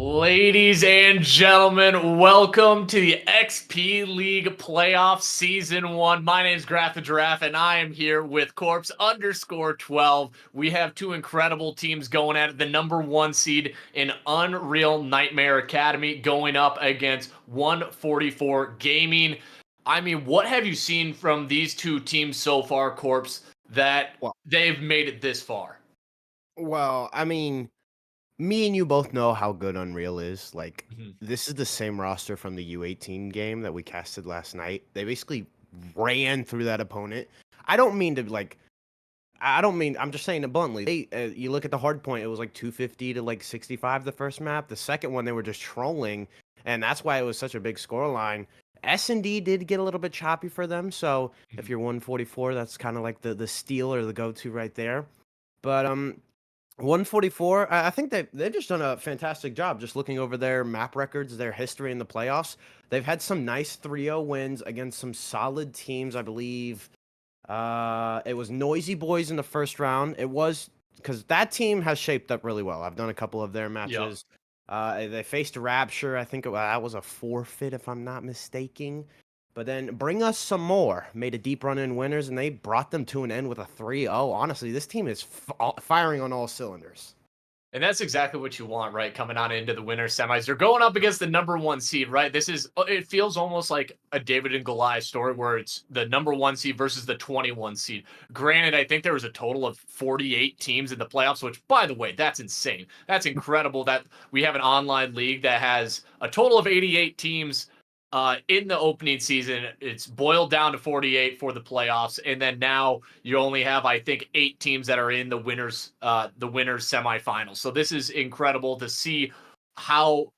Ladies and gentlemen, welcome to the XP League Playoff Season 1. My name is Graph the Giraffe, and I am here with Corpse_12. We have two incredible teams going at it. The number one seed in Unreal Nightmare Academy going up against 144 Gaming. I mean, what have you seen from these two teams so far, Corpse, that Well, they've made it this far? I mean, me and you both know how good Unreal is. Like, Mhm. this is the same roster from the U18 game that we casted last night. They basically ran through that opponent. I don't mean to like. I don't mean. I'm just saying it bluntly. You look at the hard point. It was like 250 to like 65 the first map. The second one, they were just trolling, and that's why it was such a big scoreline. S&D did get a little bit choppy for them. So if Mhm. you're 144, that's kind of like the steal or the go-to right there. But 144, I think they've just done a fantastic job just looking over their map records, their history in the playoffs. They've had some nice 3-0 wins against some solid teams, I believe. It was Noisy Boys in the first round. It was because that team has shaped up really well. I've done a couple of their Yep. matches. They faced Rapture. I think that was a forfeit, if I'm not mistaken. But then Bring Us Some More made a deep run in winners, and they brought them to an end with a 3-0. Honestly, this team is firing on all cylinders. And that's exactly what you want, right? Coming on into the winter semis. You're going up against the number one seed, right? It feels almost like a David and Goliath story where it's the number one seed versus the 21 seed. Granted, I think there was a total of 48 teams in the playoffs, which, by the way, that's insane. That's incredible that we have an online league that has a total of 88 teams in the opening season. It's boiled down to 48 for the playoffs, and then now you only have, I think, 8 teams that are in the winners semifinals. So this is incredible to see how,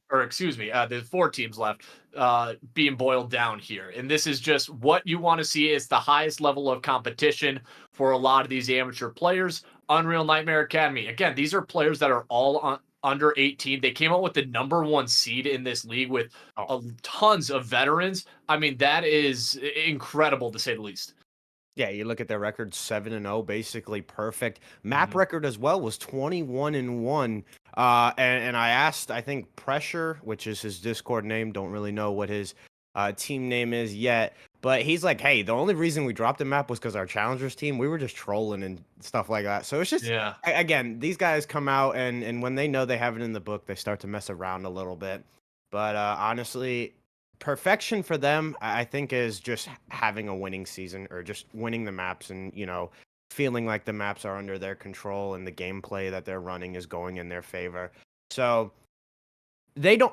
or excuse me, there's 4 teams left being boiled down here, and this is just what you want to see. Is the highest level of competition for a lot of these amateur players. Unreal Nightmare Academy. Again, these are players that are all under 18. They came out with the number one seed in this league with Oh, tons of veterans. I mean, that is incredible to say the least. yeah, you look at their record 7-0, basically perfect. Map Mhm. record as well was 21-1. And I asked, I think Pressure, which is his Discord name, don't really know what his team name is yet, but he's like, hey, the only reason we dropped the map was because our challengers team, we were just trolling and stuff like that. So it's just Yeah. again, these guys come out and when they know they have it in the book, they start to mess around a little bit. But honestly, perfection for them, I think, is just having a winning season or just winning the maps and, feeling like the maps are under their control and the gameplay that they're running is going in their favor. So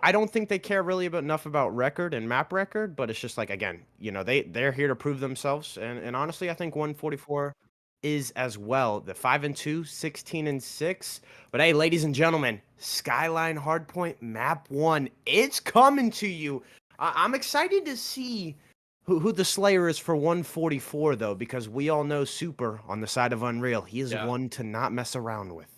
I don't think they care really about enough about record and map record, but it's just like again, they're here to prove themselves. And honestly, I think 144 is as well. The 5-2, 16-6. But hey, ladies and gentlemen, Skyline Hardpoint Map 1, it's coming to you. I'm excited to see who the Slayer is for 144, though, because we all know Super on the side of Unreal. He is Yeah. one to not mess around with.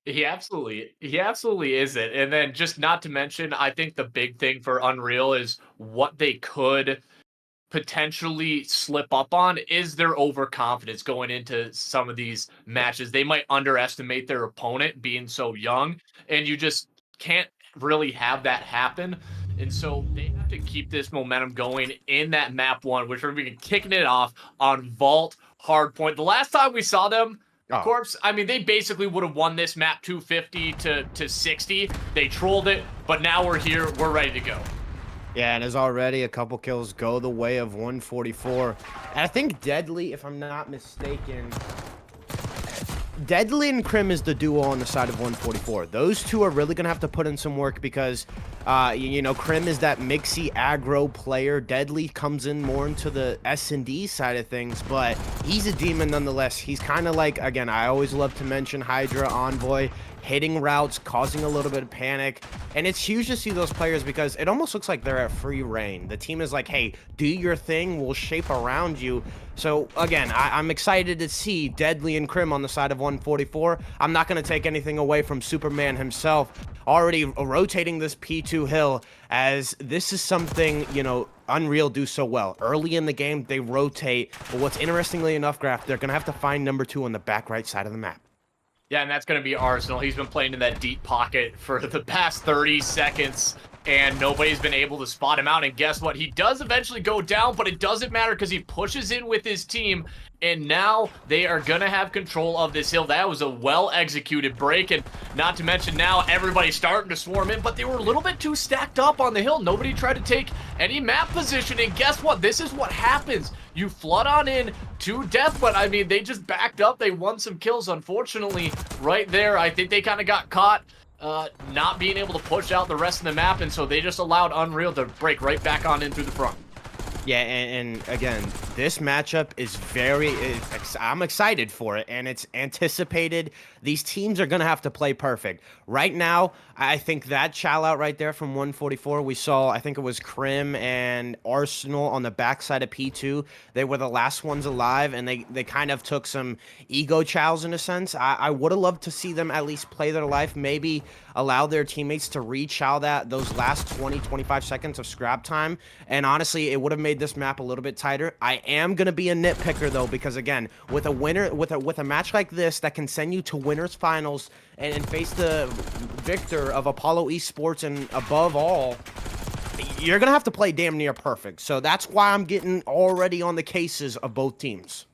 He absolutely is it. And then just not to mention, I think the big thing for Unreal is what they could potentially slip up on is their overconfidence going into some of these matches. They might underestimate their opponent being so young, and you just can't really have that happen. And so they have to keep this momentum going in that map one, which we're going to be kicking it off on Vault Hardpoint. The last time we saw them, Oh, Corpse, I mean, they basically would have won this map 250 to 60. They trolled it, but now we're here. We're ready to go. yeah, and as already a couple kills go the way of 144. And I think Deadly, if I'm not mistaken, Deadly and Crim is the duo on the side of 144. Those two are really going to have to put in some work because, Crim is that mixy aggro player. Deadly comes in more into the S&D side of things, but he's a demon nonetheless. He's kind of like, again, I always love to mention Hydra, Envoy, hitting routes, causing a little bit of panic. And it's huge to see those players because it almost looks like they're at free reign. The team is like, hey, do your thing. We'll shape around you. So, again, I'm excited to see Deadly and Crim on the side of 144. I'm not going to take anything away from Superman himself. Already rotating this P2 hill as this is something, Unreal do so well. Early in the game, they rotate. But what's interestingly enough, Graph, they're going to have to find number 2 on the back right side of the map. Yeah, and that's going to be Arsenal. He's been playing in that deep pocket for the past 30 seconds, and nobody's been able to spot him out. And guess what? He does eventually go down, but it doesn't matter because he pushes in with his team, and now they are going to have control of this hill. That was a well-executed break, and not to mention now everybody's starting to swarm in, but they were a little bit too stacked up on the hill. Nobody tried to take any map position, and guess what? This is what happens. You flood on in to death, but I mean, they just backed up. They won some kills, unfortunately, right there. I think they kind of got caught not being able to push out the rest of the map, and so they just allowed Unreal to break right back on in through the front. Yeah, and again, this matchup is I'm excited for it, and it's anticipated. These teams are going to have to play perfect. Right now, I think that chow out right there from 144, we saw, I think it was Crim and Arsenal on the backside of P2. They were the last ones alive, and they kind of took some ego chows in a sense. I would have loved to see them at least play their life, maybe allow their teammates to re-chow those last 20-25 seconds of scrap time, and honestly, it would have made this map a little bit tighter. I am gonna be a nitpicker though, because again, with a match like this that can send you to winners finals and face the victor of Apollo Esports, and above all, you're gonna have to play damn near perfect. So that's why I'm getting already on the cases of both teams.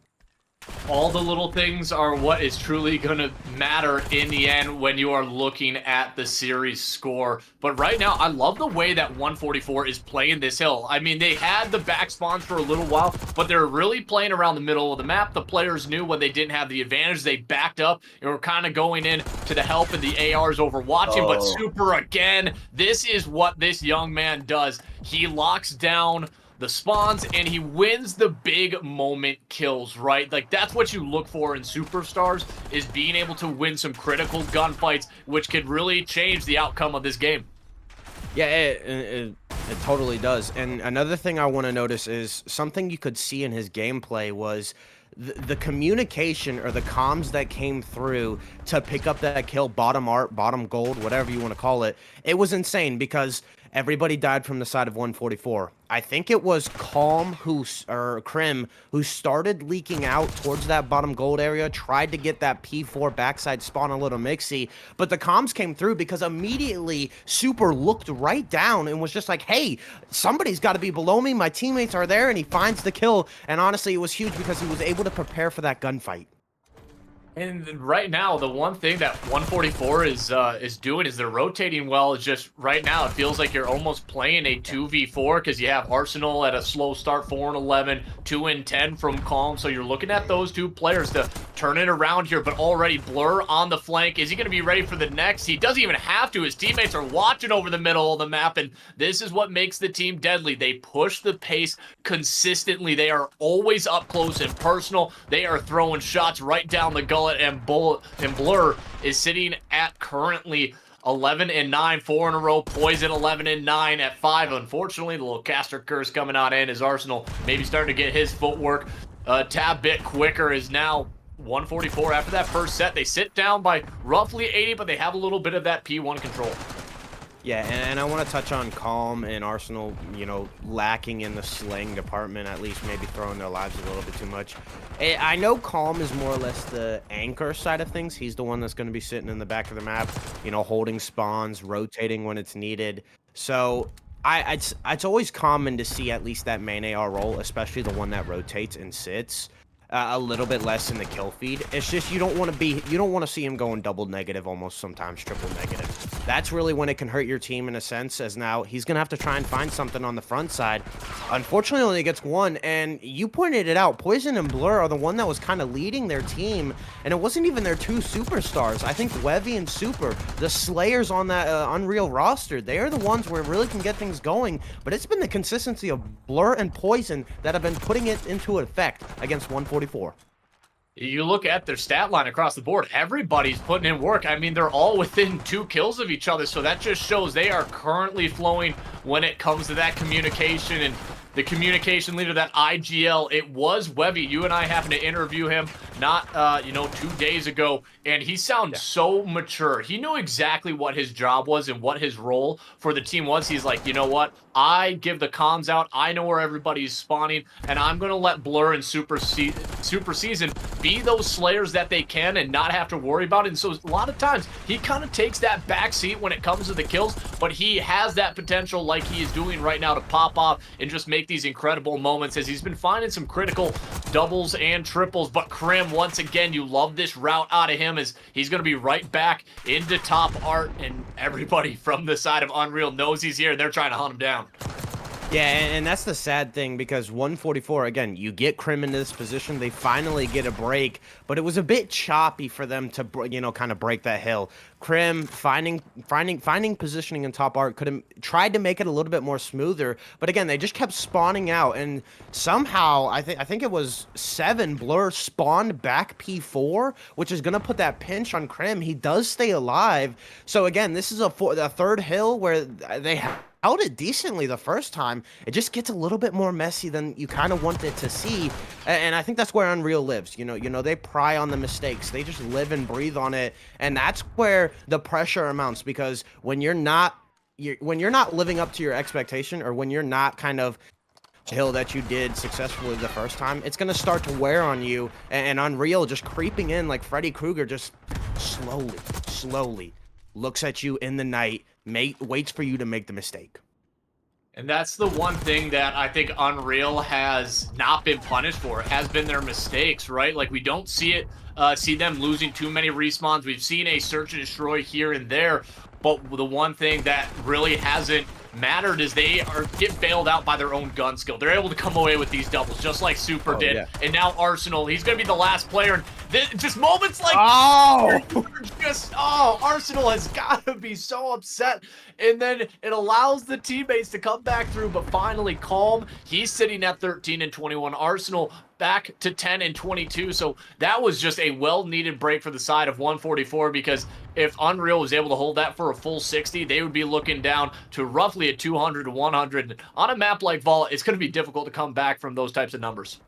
All the little things are what is truly going to matter in the end when you are looking at the series score. But right now, I love the way that 144 is playing this hill. I mean, they had the back spawns for a little while, but they're really playing around the middle of the map. The players knew when they didn't have the advantage, they backed up and were kind of going in to the help of the ARs overwatching. But Super, again, this is what this young man does. He locks down the spawns, and he wins the big moment kills, right? Like, that's what you look for in superstars, is being able to win some critical gunfights, which could really change the outcome of this game. Yeah, it totally does. And another thing I want to notice is something you could see in his gameplay was the communication or the comms that came through to pick up that kill, bottom art, bottom gold, whatever you want to call it. It was insane because everybody died from the side of 144. I think it was Crim who started leaking out towards that bottom gold area, tried to get that P4 backside spawn a little mixy, but the comms came through because immediately Super looked right down and was just like, hey, somebody's got to be below me, my teammates are there, and he finds the kill, and honestly, it was huge because he was able to prepare for that gunfight. And right now, the one thing that 144 is doing is they're rotating well. It's just right now it feels like you're almost playing a 2v4 because you have Arsenal at a slow start, 4-11, 2-10 from Calm. So you're looking at those two players to turn it around here, but already Blur on the flank. Is he going to be ready for the next? He doesn't even have to. His teammates are watching over the middle of the map, and this is what makes the team deadly. They push the pace consistently. They are always up close and personal. They are throwing shots right down the gullet, and Blur is sitting at currently 11-9, 4 in a row. Poison 11-9 at 5. Unfortunately, the little caster curse coming on in as Arsenal maybe starting to get his footwork a tad bit quicker. Is now 144 after that first set. They sit down by roughly 80, but they have a little bit of that P1 control. Yeah, and I want to touch on Calm and Arsenal, you know, lacking in the slaying department, at least maybe throwing their lives a little bit too much. I know Calm is more or less the anchor side of things. He's the one that's going to be sitting in the back of the map, you know, holding spawns, rotating when it's needed. So it's always common to see at least that main AR role, especially the one that rotates and sits. A little bit less in the kill feed. It's just you don't want to see him going double negative, almost sometimes triple negative. That's really when it can hurt your team in a sense, as now he's gonna have to try and find something on the front side. Unfortunately, only gets one, and you pointed it out. Poison and Blur are the one that was kind of leading their team, and it wasn't even their two superstars. I think Wevy and Super, the slayers on that Unreal roster, they are the ones where it really can get things going. But it's been the consistency of Blur and Poison that have been putting it into effect against 144. You look at their stat line across the board, everybody's putting in work. I mean, they're all within 2 kills of each other, so that just shows they are currently flowing when it comes to that communication. And the communication leader, that IGL, it was Webby. You and I happened to interview him not, 2 days ago, and he sounds so mature. He knew exactly what his job was and what his role for the team was. He's like, you know what? I give the comms out. I know where everybody's spawning, and I'm going to let Blur and Super Season be those slayers that they can and not have to worry about it. And so a lot of times he kind of takes that back seat when it comes to the kills, but he has that potential like he is doing right now to pop off and just make these incredible moments as he's been finding some critical doubles and triples. But Krim, once again, you love this route out of him as he's going to be right back into top art, and everybody from the side of Unreal knows he's here and they're trying to hunt him down. Yeah, and that's the sad thing because 144, again, you get Krim into this position, they finally get a break, but it was a bit choppy for them to, kind of break that hill. Krim finding positioning in top art could have tried to make it a little bit more smoother, but again, they just kept spawning out, and somehow I think it was 7 Blur spawned back P4, which is gonna put that pinch on Krim. He does stay alive, so again, this is a third hill where they held it decently the first time. It just gets a little bit more messy than you kind of want it to see, and I think that's where Unreal lives. They pry on the mistakes. They just live and breathe on it, and that's where the pressure amounts, because when you're not living up to your expectation, or when you're not kind of hill that you did successfully the first time, it's going to start to wear on you, and Unreal just creeping in like Freddy Krueger, just slowly looks at you in the night, waits for you to make the mistake. And that's the one thing that I think Unreal has not been punished for, has been their mistakes, right? Like, we don't see them losing too many respawns. We've seen a search and destroy here and there, but the one thing that really hasn't mattered is they get bailed out by their own gun skill. They're able to come away with these doubles, just like Super did. Yeah. And now Arsenal, he's going to be the last player. And just moments like Arsenal has got to be so upset. And then it allows the teammates to come back through, but finally Calm, he's sitting at 13 and 21. Arsenal back to 10 and 22. So that was just a well-needed break for the side of 144, because if Unreal was able to hold that for a full 60, they would be looking down to roughly a 200 to 100. On a map like Vault, it's going to be difficult to come back from those types of numbers.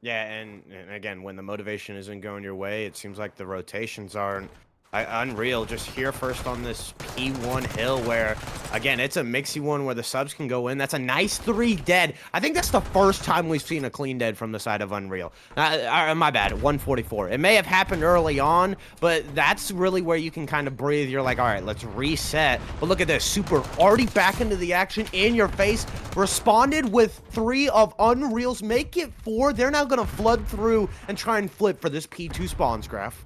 Yeah, and again, when the motivation isn't going your way, it seems like the rotations aren't. Unreal just here first on this P1 hill where, again, it's a mixy one where the subs can go in. That's a nice 3 dead. I think that's the first time we've seen a clean dead from the side of Unreal. My bad, 144. It may have happened early on, but that's really where you can kind of breathe. You're like, all right, let's reset. But look at this, Super already back into the action, in your face, responded with 3 of Unreal's, make it 4. They're now going to flood through and try and flip for this P2 spawns, Graph.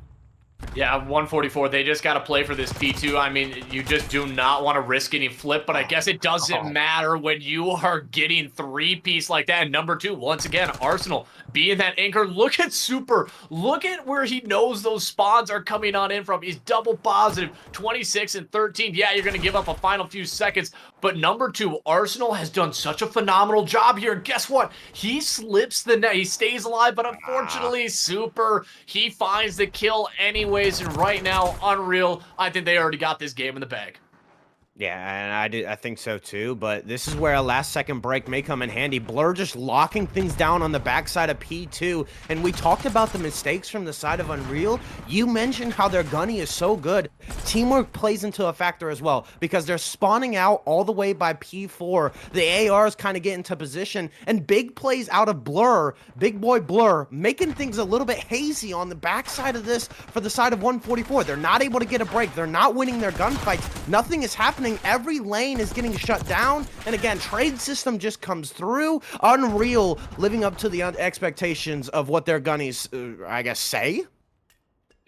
Yeah, 144, they just got to play for this P2. I mean, you just do not want to risk any flip, but I guess it doesn't matter when you are getting 3-piece like that. And number 2, once again, Arsenal being that anchor. Look at Super. Look at where he knows those spawns are coming on in from. He's double positive, 26 and 13. Yeah, you're going to give up a final few seconds, but number 2, Arsenal has done such a phenomenal job here. And guess what? He slips the net. He stays alive, but unfortunately, Super, he finds the kill anyways. And right now, Unreal, I think they already got this game in the bag. Yeah, and I think so too, but this is where a last-second break may come in handy. Blur just locking things down on the backside of P2, and we talked about the mistakes from the side of Unreal. You mentioned how their gunny is so good. Teamwork plays into a factor as well, because they're spawning out all the way by P4. The ARs kind of get into position, and big plays out of Blur, big boy Blur, making things a little bit hazy on the backside of this for the side of 144. They're not able to get a break. They're not winning their gunfights. Nothing is happening. Every lane is getting shut down, and again, trade system just comes through. Unreal living up to the expectations of what their gunnies, I guess, say.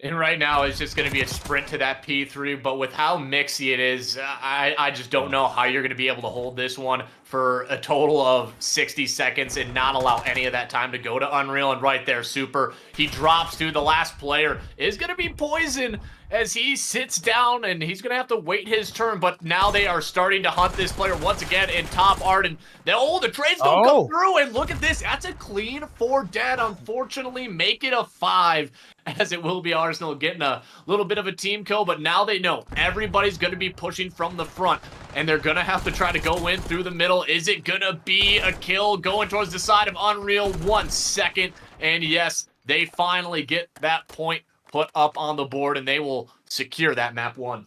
And right now, it's just going to be a sprint to that P3, but with how mixy it is, I just don't know how you're going to be able to hold this one for a total of 60 seconds and not allow any of that time to go to Unreal. And right there, Super, he drops to the last player, is going to be Poison as he sits down, and he's going to have to wait his turn. But now they are starting to hunt this player once again in top art, and the trades don't come through. And look at this, that's a clean 4 dead. Unfortunately, make it a 5, as it will be Arsenal getting a little bit of a team kill. But now they know everybody's going to be pushing from the front, and they're going to have to try to go in through the middle. Is it going to be a kill going towards the side of Unreal? 1 second, and yes, they finally get that point put up on the board, and they will secure that map 1.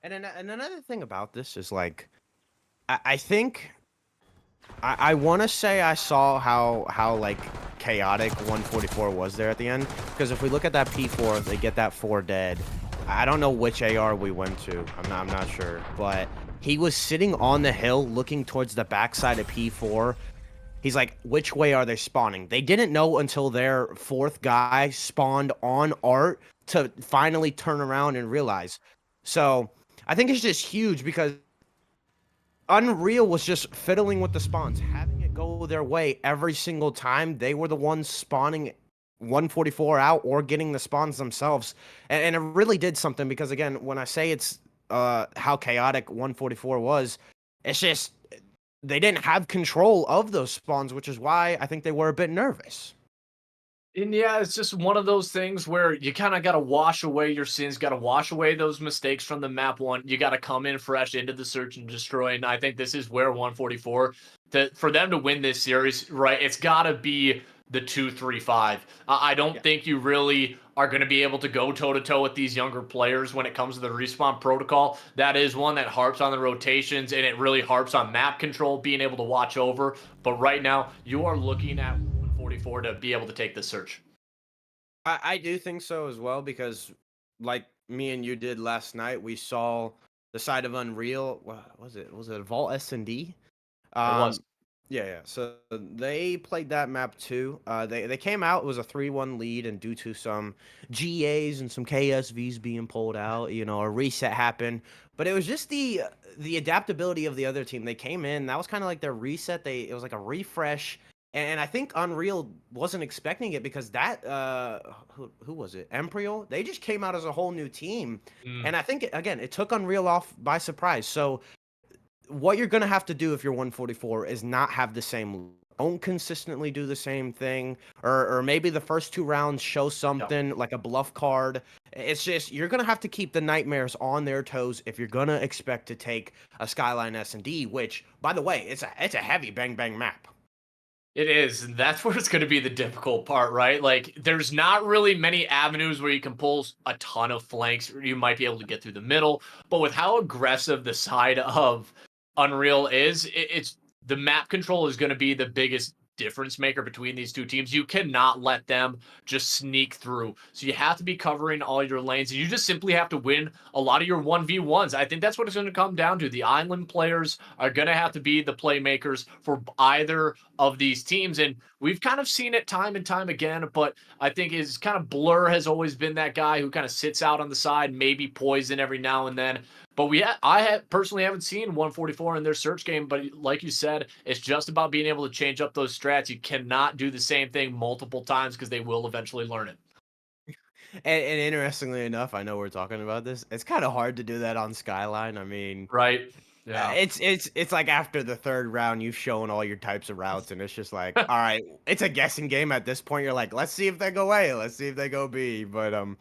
And another thing about this is like I think I want to say I saw how like chaotic 144 was there at the end, because if we look at that P4, they get that 4 dead. I don't know which AR we went to. I'm not sure, but he was sitting on the hill looking towards the backside of P4. He's like, which way are they spawning? They didn't know until their 4th guy spawned on Art to finally turn around and realize. So I think it's just huge because Unreal was just fiddling with the spawns, having it go their way every single time. They were the ones spawning 144 out or getting the spawns themselves. And it really did something because, again, when I say it's how chaotic 144 was, it's just they didn't have control of those spawns, which is why I think they were a bit nervous. And yeah, it's just one of those things where you kind of got to wash away your sins, got to wash away those mistakes from the map 1. You got to come in fresh into the search and destroy. And I think this is where 144, for them to win this series, right, it's got to be the 2-3-5. I don't Yeah. think you really are going to be able to go toe to toe with these younger players when it comes to the respawn protocol. That is one that harps on the rotations, and it really harps on map control, being able to watch over. But right now, you are looking at 144 to be able to take this search. I do think so as well because, like me and you did last night, we saw the side of Unreal. What was it? Was it Vault S&D? It was. Um, yeah, yeah. So they played that map too. They came out. It was a 3-1 lead, and due to some GAs and some KSVs being pulled out, a reset happened. But it was just the adaptability of the other team. They came in. That was kind of like their reset. It was like a refresh. And I think Unreal wasn't expecting it because that who was it? Empriel? They just came out as a whole new team. Mm, And I think again, it took Unreal off by surprise. So what you're gonna have to do if you're 144 is not have the same, don't consistently do the same thing, or maybe the first 2 rounds show yeah. something like a bluff card. It's just you're gonna have to keep the nightmares on their toes if you're gonna expect to take a Skyline S&D, which, by the way, it's a heavy bang bang map. It is. And that's where it's going to be the difficult part, right? Like, there's not really many avenues where you can pull a ton of flanks. You might be able to get through the middle, but with how aggressive the side of Unreal is, it's the map control is going to be the biggest difference maker between these two teams. You cannot let them just sneak through. So you have to be covering all your lanes, and you just simply have to win a lot of your 1v1s. I think that's what it's going to come down to. The island players are going to have to be the playmakers for either of these teams. And we've kind of seen it time and time again, but I think is kind of Blur has always been that guy who kind of sits out on the side, maybe Poison every now and then. But personally haven't seen 144 in their search game, but like you said, it's just about being able to change up those strats. You cannot do the same thing multiple times because they will eventually learn it. And interestingly enough, I know we're talking about this. It's kind of hard to do that on Skyline. I mean, Right? Yeah. it's like after the 3rd round, you've shown all your types of routes, and it's just like, all right, it's a guessing game at this point. You're like, let's see if they go A, let's see if they go B. But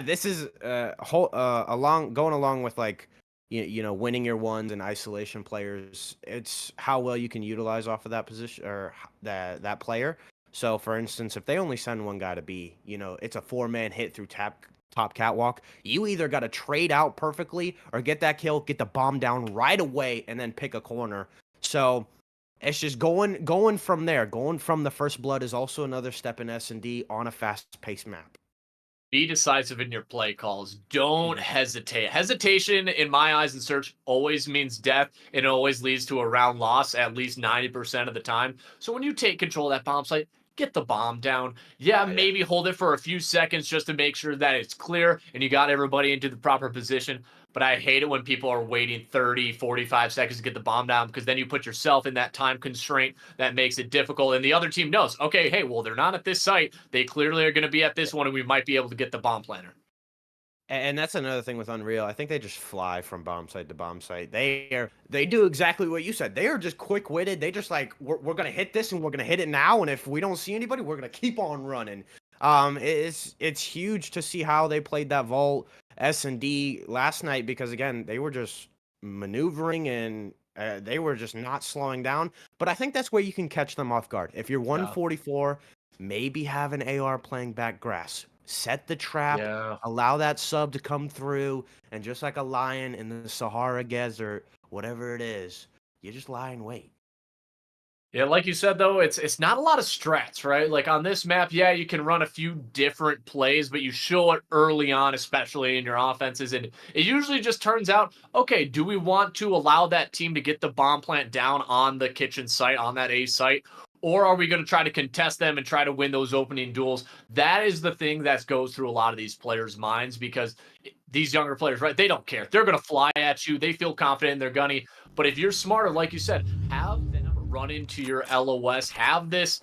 this is along going along with like winning your ones and isolation players. It's how well you can utilize off of that position or that player. So, for instance, if they only send one guy to B, it's a 4-man hit through top catwalk. You either got to trade out perfectly or get that kill, get the bomb down right away, and then pick a corner. So it's just going from there. Going from the first blood is also another step in S&D on a fast-paced map. Be decisive in your play calls. Don't Mhm. hesitate. Hesitation, in my eyes and search, always means death, and it always leads to a round loss at least 90% of the time. So when you take control of that bomb site, get the bomb down. Yeah, Yeah, yeah. maybe hold it for a few seconds just to make sure that it's clear and you got everybody into the proper position. But I hate it when people are waiting 30, 45 seconds to get the bomb down because then you put yourself in that time constraint that makes it difficult. And the other team knows, okay, hey, well, they're not at this site. They clearly are going to be at this one, and we might be able to get the bomb planner. And that's another thing with Unreal. I think they just fly from bomb site to bomb site. They do exactly what you said. They are just quick witted. They just like we're gonna hit this and we're gonna hit it now. And if we don't see anybody, we're gonna keep on running. It's huge to see how they played that Vault S&D last night because again they were just maneuvering and they were just not slowing down. But I think that's where you can catch them off guard. If you're Yeah. 144. maybe have an AR playing back grass. Set the trap, Yeah. allow that sub to come through, and just like a lion in the Sahara Desert, whatever it is, you just lie and wait. Yeah, like you said though, it's not a lot of strats, right? Like on this map, yeah, you can run a few different plays, but you show it early on, especially in your offenses, and it usually just turns out, okay, do we want to allow that team to get the bomb plant down on the kitchen site, on that A site, or are we going to try to contest them and try to win those opening duels? That is the thing that goes through a lot of these players' minds because these younger players, right? They don't care. They're going to fly at you. They feel confident in their gunny. But if you're smarter, like you said, have them run into your LOS, have this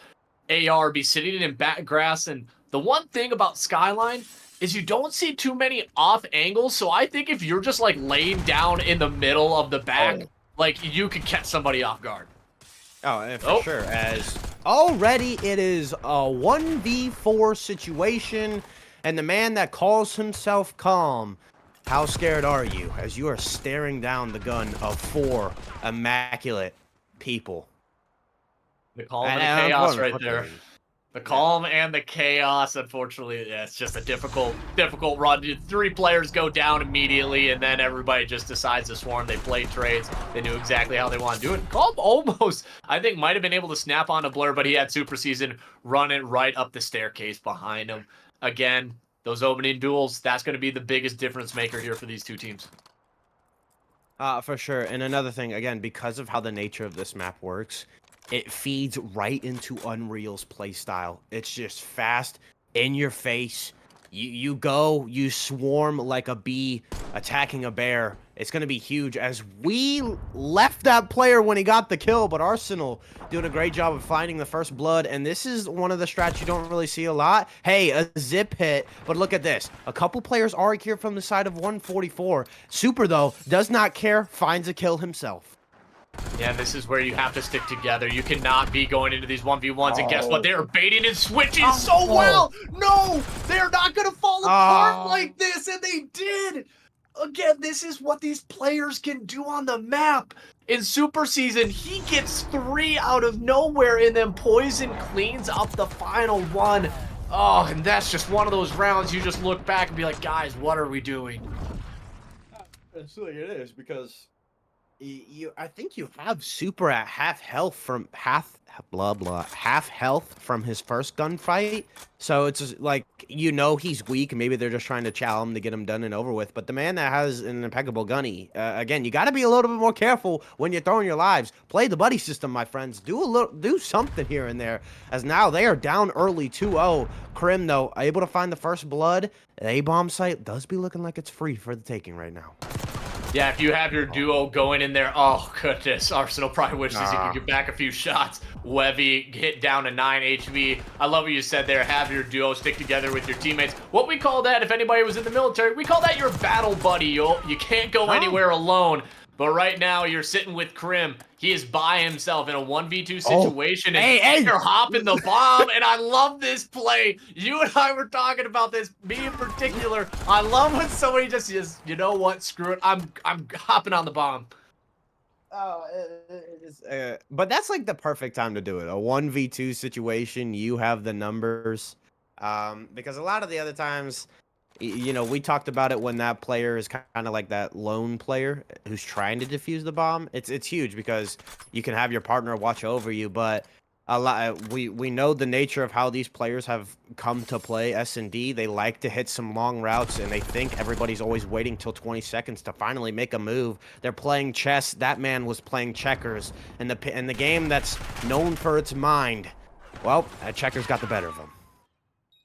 AR be sitting in back grass. And the one thing about Skyline is you don't see too many off angles. So I think if you're just like laying down in the middle of the back, Oh. like you could catch somebody off guard. Oh, and for Oh, sure. As already it is a 1v4 situation, and the man that calls himself calm. How scared are you as you are staring down the gun of 4 immaculate people? the calm and the And chaos right there. unfortunately, The yeah. calm and the chaos, unfortunately, yeah, it's just a difficult run. 3 players go down immediately, and then everybody just decides to swarm. They play trades. They knew exactly how they want to do it. Calm almost, I think, might have been able to snap on a Blur, but he had Super Season running right up the staircase behind him. Again, those opening duels, that's going to be the biggest difference maker here for these two teams. For sure. And another thing, again, because of how the nature of this map works, it feeds right into Unreal's playstyle. It's just fast, in your face. You go, you swarm like a bee attacking a bear. It's going to be huge as we left that player when he got the kill, but Arsenal doing a great job of finding the first blood, and this is one of the strats you don't really see a lot. Hey, a zip hit, but look at this. A couple players are here from the side of 144. Super, though, does not care, finds a kill himself. Yeah, this is where you have to stick together. You cannot be going into these 1v1s, and guess what? Oh. They're baiting and switching so well! No! They're not gonna fall apart like this, and they did! Again, this is what these players can do on the map. In Super Season, he gets 3 out of nowhere, and then Poison cleans up the final one. Oh, and that's just one of those rounds you just look back and be like, guys, what are we doing? Absolutely, it is because I think you have Super at half health from half health from his first gunfight. So it's just like he's weak. Maybe they're just trying to chow him to get him done and over with. But the man that has an impeccable gunny, again, you got to be a little bit more careful when you're throwing your lives. Play the buddy system, my friends. Do something here and there. As now they are down early 2-0. Krim though able to find the first blood. The A-bomb site does be looking like it's free for the taking right now. Yeah, if you have your duo going in there, oh goodness, Arsenal probably wishes he could get back a few shots. Wevy hit down to 9 HV. I love what you said there. Have your duo stick together with your teammates. What we call that, if anybody was in the military, we call that your battle buddy. You can't go anywhere alone. But right now, you're sitting with Krim. He is by himself in a 1v2 situation, and you're hopping the bomb, and I love this play. You and I were talking about this, me in particular. I love when somebody just says, you know what, screw it, I'm hopping on the bomb. Oh, but that's like the perfect time to do it. A 1v2 situation, you have the numbers. Because a lot of the other times, we talked about it when that player is kind of like that lone player who's trying to defuse the bomb. It's huge because you can have your partner watch over you, but a lot we know the nature of how these players have come to play S&D. They like to hit some long routes, and they think everybody's always waiting till 20 seconds to finally make a move. They're playing chess. That man was playing checkers, and the game that's known for its mind. Well, checkers got the better of him.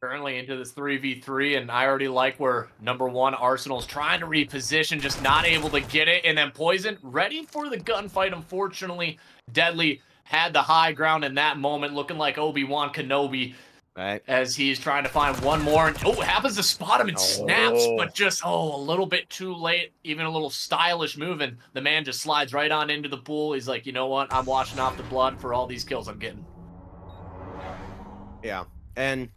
Currently into this 3v3, and I already like where number 1 Arsenal's trying to reposition, just not able to get it, and then Poison ready for the gunfight. Unfortunately, Deadly had the high ground in that moment, looking like Obi-Wan Kenobi, Right. as he's trying to find one more, and happens to spot him and snaps, but just a little bit too late. Even a little stylish move, and the man just slides right on into the pool. He's like, you know what, I'm washing off the blood for all these kills I'm getting. Yeah, and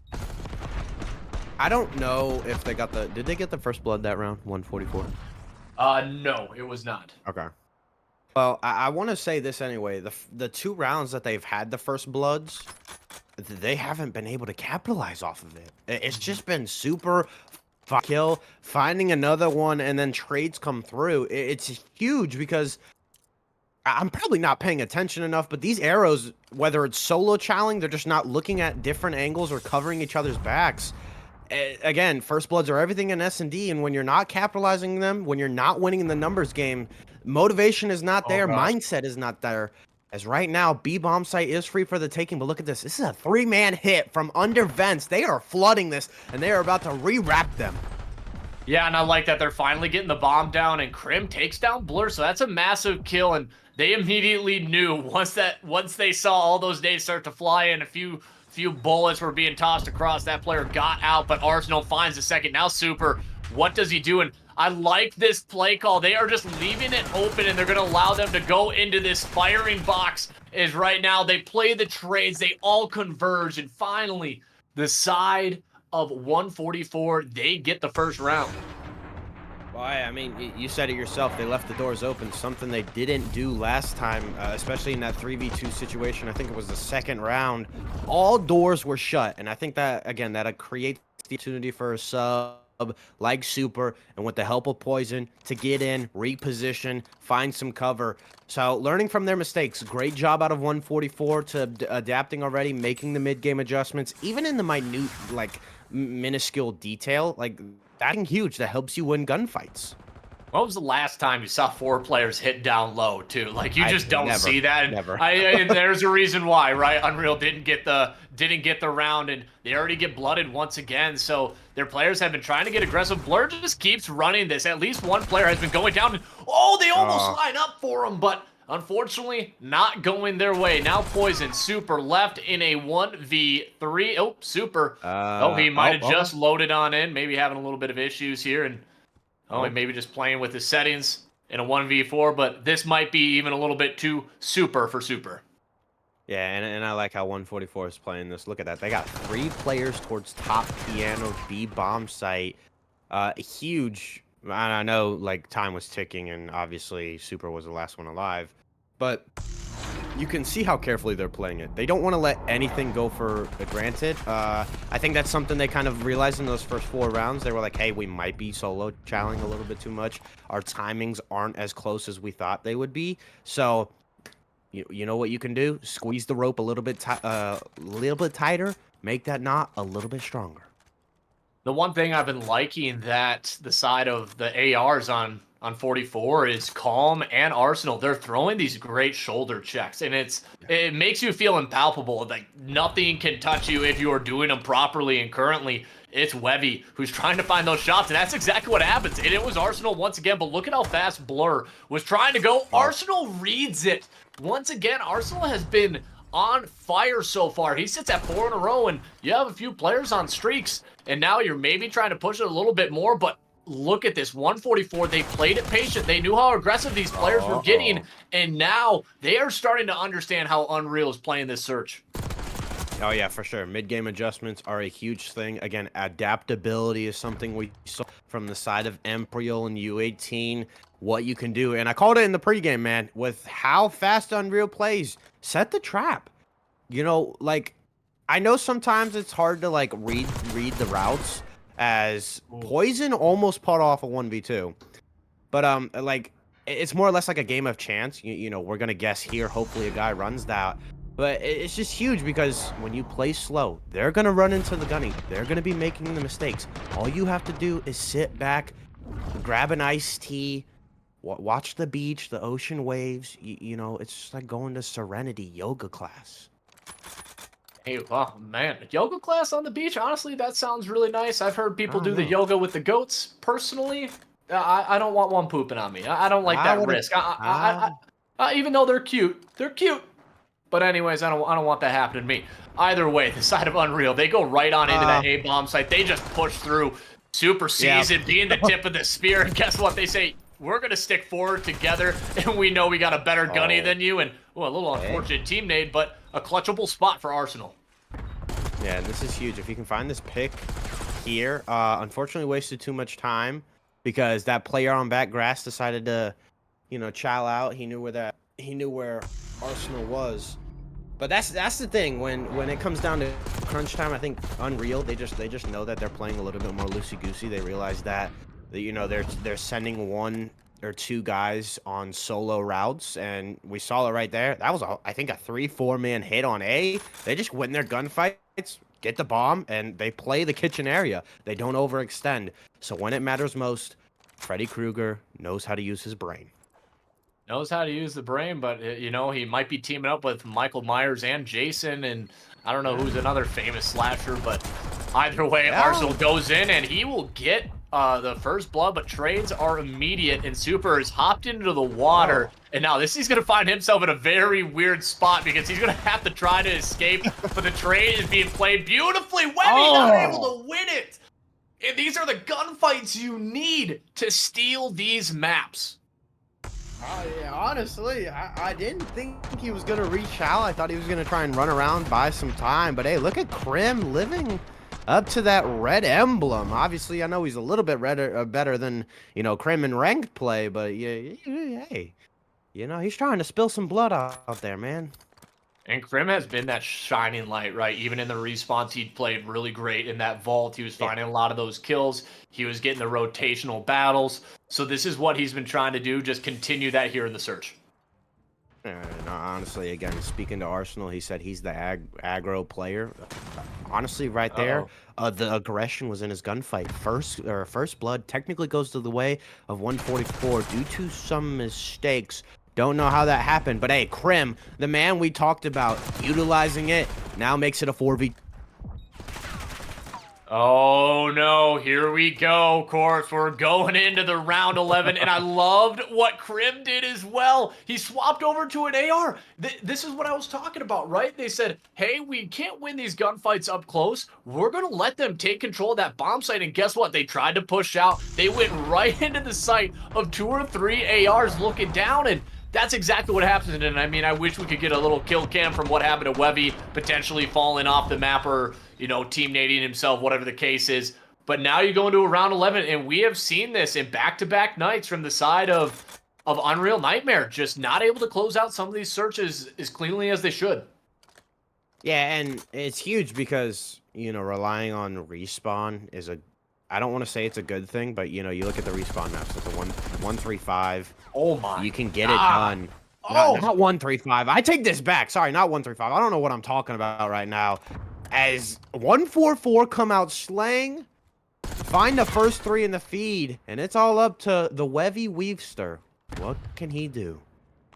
I don't know if they got did they get the first blood that round, 144? No, it was not. Okay. Well, I want to say this anyway. The 2 rounds that they've had the first bloods, they haven't been able to capitalize off of it. It's just been super kill, finding another one, and then trades come through. It's huge because I'm probably not paying attention enough, but these arrows, whether it's solo challenge, they're just not looking at different angles or covering each other's backs. Again, first bloods are everything in S&D, and when you're not capitalizing them, when you're not winning in the numbers game, motivation is not Oh there, gosh. mindset is not there. As right now, B bomb site is free for the taking, but look at this. This is a 3-man hit from under vents. They are flooding this, and they are about to re-wrap them. Yeah, and I like that they're finally getting the bomb down, and Krim takes down Blur, so that's a massive kill, and they immediately knew once they saw all those nades start to fly in, a few bullets were being tossed across, that player got out, but Arsenal finds the second. Now Super, what does he do? And I like this play call. They are just leaving it open, and they're going to allow them to go into this firing box. Is right now they play the trades, they all converge, and finally the side of 144, they get the first round. Well, I mean, you said it yourself. They left the doors open, something they didn't do last time, especially in that 3v2 situation. I think it was the second round. All doors were shut, and I think that, again, that creates the opportunity for a sub like Super, and with the help of Poison, to get in, reposition, find some cover. So, learning from their mistakes. Great job out of 144 to adapting already, making the mid-game adjustments, even in the minute, like, minuscule detail. Like, that's huge. That helps you win gunfights. When was the last time you saw 4 players hit down low too? Like you just don't Never, see that. And never. and there's a reason why, right? Unreal didn't get the round, and they already get blooded once again. So their players have been trying to get aggressive. Blur just keeps running this. At least one player has been going down. And, oh, they almost line up for him, but unfortunately not going their way. Now Poison Super left in a 1v3. Oh, Super. Oh, he might have just loaded on in. Maybe having a little bit of issues here, and oh, he maybe just playing with his settings in a 1v4, but this might be even a little bit too super for Super. Yeah, and I like how 144 is playing this. Look at that. They got 3 players towards top piano B bomb site. Huge. I know, like, time was ticking, and obviously Super was the last one alive. But you can see how carefully they're playing it. They don't want to let anything go for granted. I think that's something they kind of realized in those first 4 rounds. They were like, hey, we might be solo challenging a little bit too much. Our timings aren't as close as we thought they would be. So, you know what you can do? Squeeze the rope a little bit tighter. Make that knot a little bit stronger. The one thing I've been liking that the side of the ARs on 44 is Calm and Arsenal. They're throwing these great shoulder checks, and it makes you feel impalpable. Like nothing can touch you if you are doing them properly. And currently, it's Webby who's trying to find those shots, and that's exactly what happens. And it was Arsenal once again, but look at how fast Blur was trying to go. Arsenal reads it. Once again, Arsenal has been on fire so far. He sits at 4 in a row, and you have a few players on streaks, and now you're maybe trying to push it a little bit more, but look at this 144. They played it patient. They knew how aggressive these players were getting, and now they are starting to understand how Unreal is playing this search. Oh, yeah, for sure. Mid-game adjustments are a huge thing. Again, adaptability is something we saw from the side of Empriel and U18, what you can do. And I called it in the pregame, man. With how fast Unreal plays, set the trap. You know, like, I know sometimes it's hard to, like, read the routes, as Poison almost put off a 1v2. But, like, it's more or less like a game of chance. You know, we're going to guess here. Hopefully a guy runs that. But it's just huge because when you play slow, they're going to run into the gunny. They're going to be making the mistakes. All you have to do is sit back, grab an iced tea, watch the beach, the ocean waves. You know, it's just like going to Serenity yoga class. Hey, oh man, yoga class on the beach. Honestly, that sounds really nice. I've heard people do the yoga with the goats. Personally, I don't want one pooping on me. I don't like that risk. Even though they're cute, But anyways, I don't want that happening to me. Either way, the side of Unreal, they go right on into that A bomb site. They just push through. Super seasoned, being the tip of the spear, and guess what? They say we're gonna stick forward together, and we know we got a better gunny than you. And well, a little unfortunate team nade, but a clutchable spot for Arsenal. Yeah, this is huge. If you can find this pick here, unfortunately wasted too much time because that player on back grass decided to, you know, chow out. He knew where Arsenal was. But that's the thing when it comes down to crunch time. I think Unreal they just know that they're playing a little bit more loosey goosey. They realize that they're sending one or two guys on solo routes, and we saw it right there. That was I think a 3-4 man hit on A. They just win their gunfights, get the bomb, and they play the kitchen area. They don't overextend. So when it matters most, Freddy Krueger knows how to use his brain. Knows how to use the brain, but you know, he might be teaming up with Michael Myers and Jason, and I don't know who's another famous slasher, but either way, Yeah. Arsenal goes in and he will get the first blood, but trades are immediate, and Super is hopped into the water, and now he's going to find himself in a very weird spot because he's going to have to try to escape, but the trade is being played beautifully. Webby not able to win it, and these are the gunfights you need to steal these maps. Yeah, honestly, I didn't think he was going to reach out. I thought he was going to try and run around, buy some time. But hey, look at Krim living up to that red emblem. Obviously, I know he's a little bit better than, Krim in ranked play. But, yeah, hey, he's trying to spill some blood out there, man. And Krim has been that shining light, right? Even in the respawns, he played really great in that vault. He was finding a lot of those kills. He was getting the rotational battles. So this is what he's been trying to do. Just continue that here in the search. And honestly, again, speaking to Arsenal, he said he's the aggro player. Honestly, right there, the aggression was in his gunfight. First blood technically goes to the way of 144 due to some mistakes. Don't know how that happened, but hey, Krim, the man we talked about, utilizing it, now makes it a 4v. Oh no, here we go, Corpse. We're going into the round 11, and I loved what Krim did as well. He swapped over to an AR. This is what I was talking about, right? They said, hey, we can't win these gunfights up close. We're going to let them take control of that bomb site, and guess what? They tried to push out. They went right into the sight of 2 or 3 ARs looking down, and that's exactly what happens. And I mean, I wish we could get a little kill cam from what happened to Webby potentially falling off the map or, team nading himself, whatever the case is. But now you go into a round 11, and we have seen this in back-to-back nights from the side of Unreal Nightmare, just not able to close out some of these searches as cleanly as they should. Yeah, and it's huge because, relying on respawn is I don't want to say it's a good thing, but, you look at the respawn maps. It's a 135. Oh my You can get it done. Not 135. I take this back. Sorry, not 135. I don't know what I'm talking about right now. As 144 come out slaying, find the first 3 in the feed, and it's all up to the Wevy Weavster. What can he do?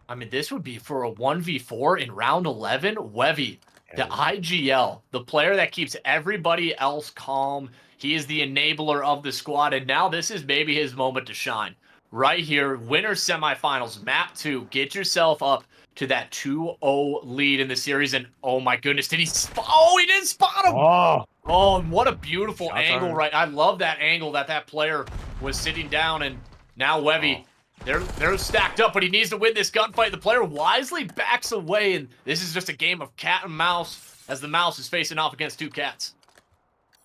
I mean, this would be for a 1v4 in round 11. Wevy, the IGL, the player that keeps everybody else calm. He is the enabler of the squad, and now this is maybe his moment to shine. Right here, winner semifinals, map 2. Get yourself up to that 2-0 lead in the series, and oh my goodness, did he spot? Oh, he didn't spot him! Oh, and what a beautiful angle, right? I love that angle that player was sitting down, and now Wevy, they're stacked up, but he needs to win this gunfight. The player wisely backs away, and this is just a game of cat and mouse as the mouse is facing off against 2 cats.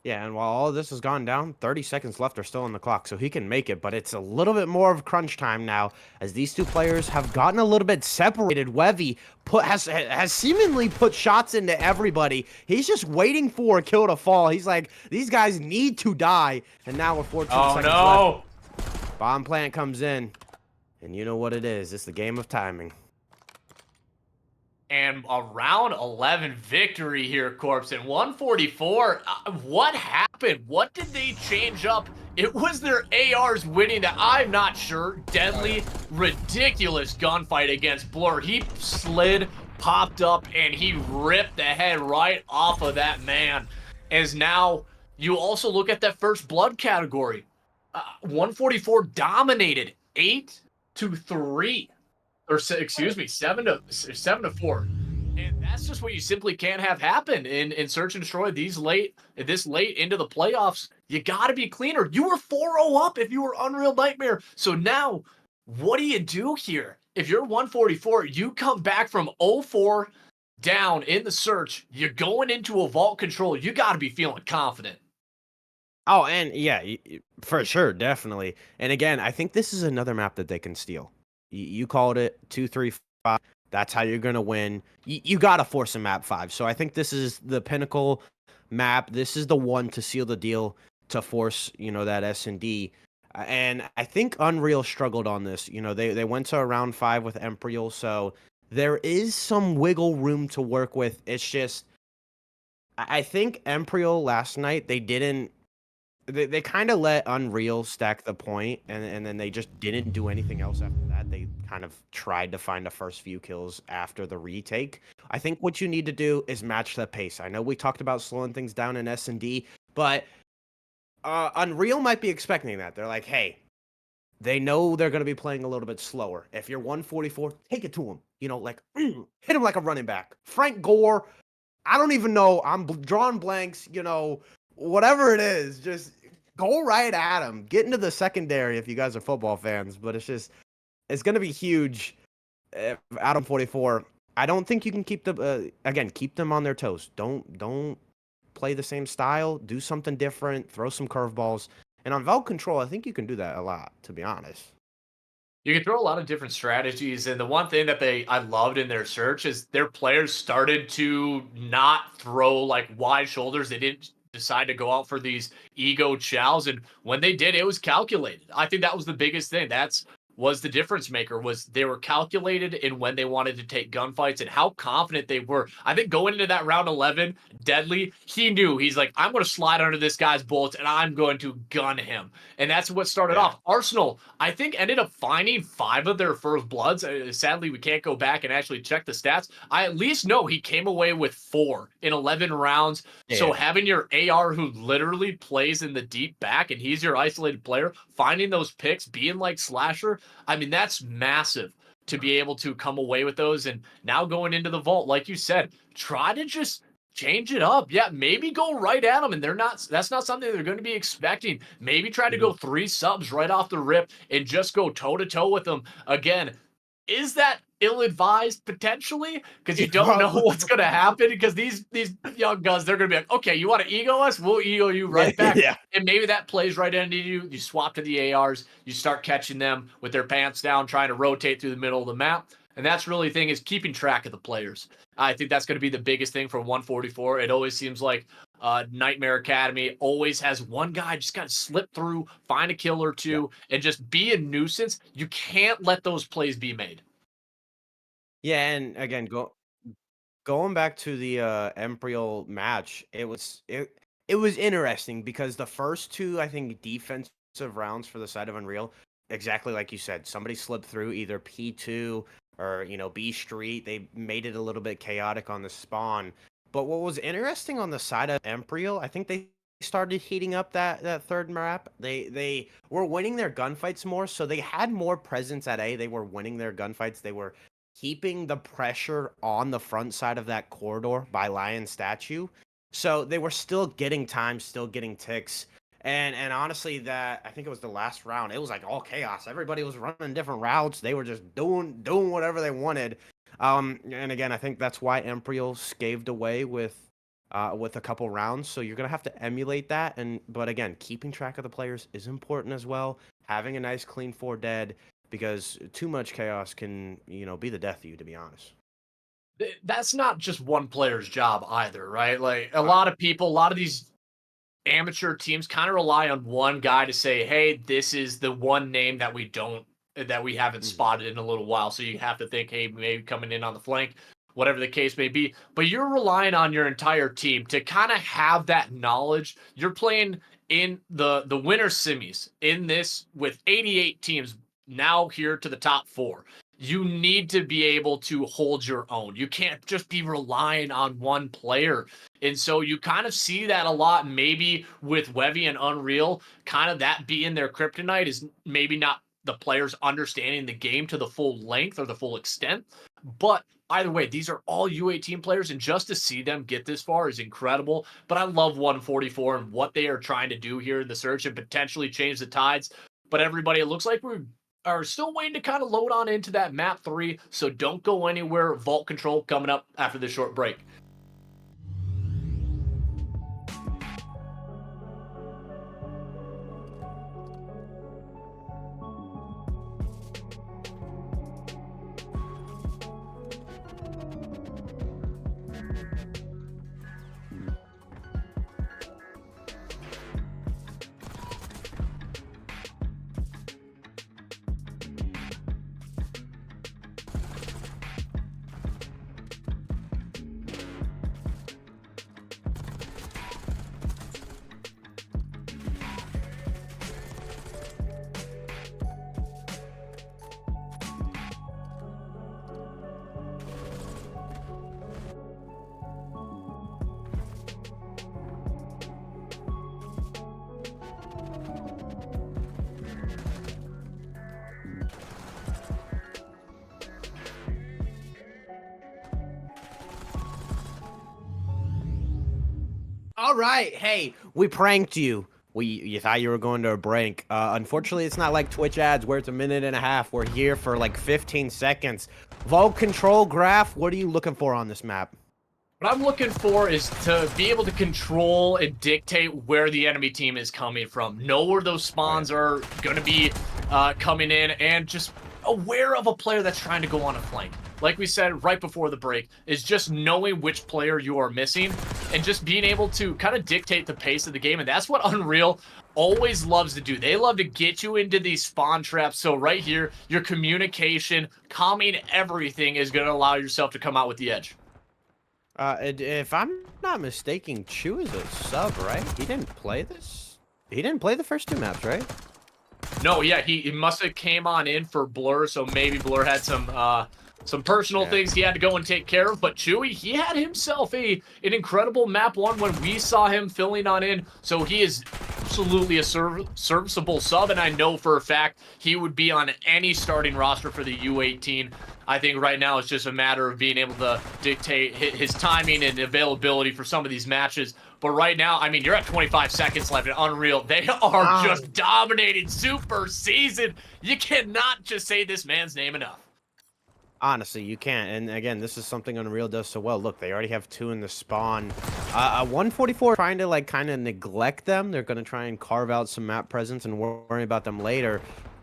Yeah, and while all of this has gone down, 30 seconds left are still on the clock, so he can make it, but it's a little bit more of crunch time now, as these 2 players have gotten a little bit separated. Wevy has seemingly put shots into everybody. He's just waiting for a kill to fall. He's like, these guys need to die, and now with 14 seconds left, bomb plant comes in, and you know what it is. It's the game of timing. And a round 11 victory here, Corpse. And 144, what happened? What did they change up? It was their ARs winning that I'm not sure. Deadly, ridiculous gunfight against Blur. He slid, popped up, and he ripped the head right off of that man. As now, you also look at that first blood category. 144 dominated 8-3. Or excuse me, 7-4, and that's just what you simply can't have happen in Search and Destroy. This late into the playoffs, you got to be cleaner. You were 4-0 up if you were Unreal Nightmare. So now, what do you do here? If you're 144, you come back from 0-4 down in the search. You're going into a vault control. You got to be feeling confident. Oh, and yeah, for sure, definitely. And again, I think this is another map that they can steal. You called it 2-3-5. That's how you're gonna win. You gotta force a map 5. So I think this is the pinnacle map. This is the one to seal the deal to force, that S&D. And I think Unreal struggled on this. They went to a round 5 with Empriel, so there is some wiggle room to work with. It's just I think Empriel last night, they kinda let Unreal stack the point, and then they just didn't do anything else after that. They kind of tried to find the first few kills after the retake. I think what you need to do is match the pace. I know we talked about slowing things down in S&D, but, Unreal might be expecting that. They're like, "Hey," they know they're gonna be playing a little bit slower. If you're 144, take it to them. Like, hit him like a running back. Frank Gore, I don't even know. I'm drawing blanks, whatever it is, just go right at him. Get into the secondary if you guys are football fans, but it's going to be huge. Adam 44. I don't think you can keep them again, keep them on their toes. Don't play the same style, do something different, throw some curveballs. And on Valve Control, I think you can do that a lot, to be honest. You can throw a lot of different strategies, and the one thing that I loved in their search is their players started to not throw like wide shoulders. They didn't decide to go out for these ego chows, and when they did, it was calculated. I think that was the biggest thing. That's was the difference maker was they were calculated in when they wanted to take gunfights and how confident they were. I think going into that round 11, Deadly, he knew he's like, I'm going to slide under this guy's bullets and I'm going to gun him. And that's what started Yeah. off. Arsenal, I think, ended up finding 5 of their first bloods. Sadly, we can't go back and actually check the stats. I at least know he came away with 4 in 11 rounds. So Yeah. having your AR who literally plays in the deep back and he's your isolated player, finding those picks, being like Slasher, I mean, that's massive to be able to come away with those. And now going into the vault, like you said, try to just change it up. Yeah, maybe go right at them. And that's not something they're going to be expecting. Maybe try to go Mhm. 3 subs right off the rip and just go toe to toe with them. Again, is that ill-advised potentially? Because you don't know Probably. what's gonna happen. Because these young guns, they're gonna be like, okay, you want to ego us? We'll ego you Yeah. right back. Yeah. And maybe that plays right into you. You swap to the ARs, you start catching them with their pants down, trying to rotate through the middle of the map. And that's really the thing is keeping track of the players. I think that's going to be the biggest thing for 144. It always seems like Nightmare Academy always has one guy just got to slip through, find a kill or Yeah. two, and just be a nuisance. You can't let those plays be made. Yeah, and again, going back to the, Empriel match, it was interesting because the first 2, I think, defensive rounds for the side of Unreal, exactly like you said, somebody slipped through either P2 or, B Street. They made it a little bit chaotic on the spawn. But what was interesting on the side of Empriel, I think they started heating up that 3rd map. They were winning their gunfights more, so they had more presence at A. They were winning their gunfights. They were keeping the pressure on the front side of that corridor by Lion Statue. So they were still getting time, still getting ticks. And honestly, that I think it was the last round. It was like all chaos. Everybody was running different routes. They were just doing whatever they wanted. And again, I think that's why Empriel scaved away with a couple rounds. So you're gonna have to emulate that. But again, keeping track of the players is important as well. Having a nice clean 4 dead because too much chaos can, be the death of you, to be honest. That's not just one player's job either, right? Like a Right. lot of people, a lot of these amateur teams kind of rely on one guy to say, "Hey, this is the one name that we haven't Mhm. spotted in a little while." So you have to think, "Hey, maybe coming in on the flank, whatever the case may be." But you're relying on your entire team to kind of have that knowledge. You're playing in the winter semis in this with 88 teams now here to the top 4. You need to be able to hold your own. You can't just be relying on one player. And so you kind of see that a lot, maybe with Wevy and Unreal, kind of that being their kryptonite is maybe not the players understanding the game to the full length or the full extent. But either way, these are all U18 players, and just to see them get this far is incredible. But I love 144 and what they are trying to do here in the search and potentially change the tides. But everybody, it looks like we are still waiting to kind of load on into that map 3. So don't go anywhere. Vault control coming up after this short break. All right, hey, we pranked you. You thought you were going to a break. Unfortunately, it's not like Twitch ads where it's a minute and a half. We're here for like 15 seconds. Vault control graph, what are you looking for on this map? What I'm looking for is to be able to control and dictate where the enemy team is coming from. Know where those spawns are going to be coming in, and just aware of a player that's trying to go on a flank. Like we said right before the break, is just knowing which player you are missing and just being able to kind of dictate the pace of the game. And that's what Unreal always loves to do. They love to get you into these spawn traps. So right here, your communication, calming everything is going to allow yourself to come out with the edge. If I'm not mistaken, Chu is a sub, right? He didn't play this? He didn't play the first two maps, right? No, yeah, he must have came on in for Blur, so maybe Blur had some personal things he had to go and take care of. But Chewy, he had himself an incredible map one when we saw him filling on in. So he is absolutely a serviceable sub, and I know for a fact he would be on any starting roster for the U18. I think right now it's just a matter of being able to dictate his timing and availability for some of these matches. But right now, I mean, you're at 25 seconds left in Unreal. They are just dominating Super Season. You cannot just say this man's name enough. Honestly, you can't. And again, this is something Unreal does so well. Look, they already have two in the spawn. 144 trying to like kind of neglect them. They're going to try and carve out some map presence and worry about them later.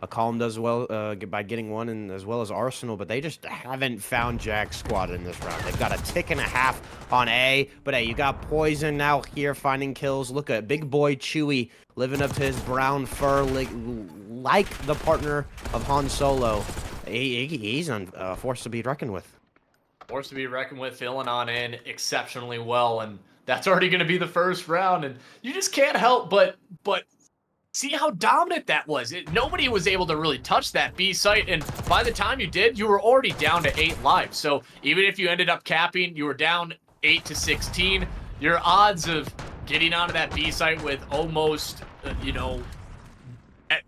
Column does well by getting one, and as well as Arsenal, but they just haven't found Jack Squad in this round. They've got a tick and a half on A, but hey, you got Poison now here finding kills. Look at big boy Chewy living up to his brown fur like the partner of Han Solo. He's on force to be reckoned with. Force to be reckoned with, filling on in exceptionally well, and that's already going to be the first round, and you just can't help but see how dominant that was. Nobody was able to really touch that B site, and by the time you did, you were already down to 8 lives. So even if you ended up capping, you were down 8 to 16. Your odds of getting onto that B site with almost,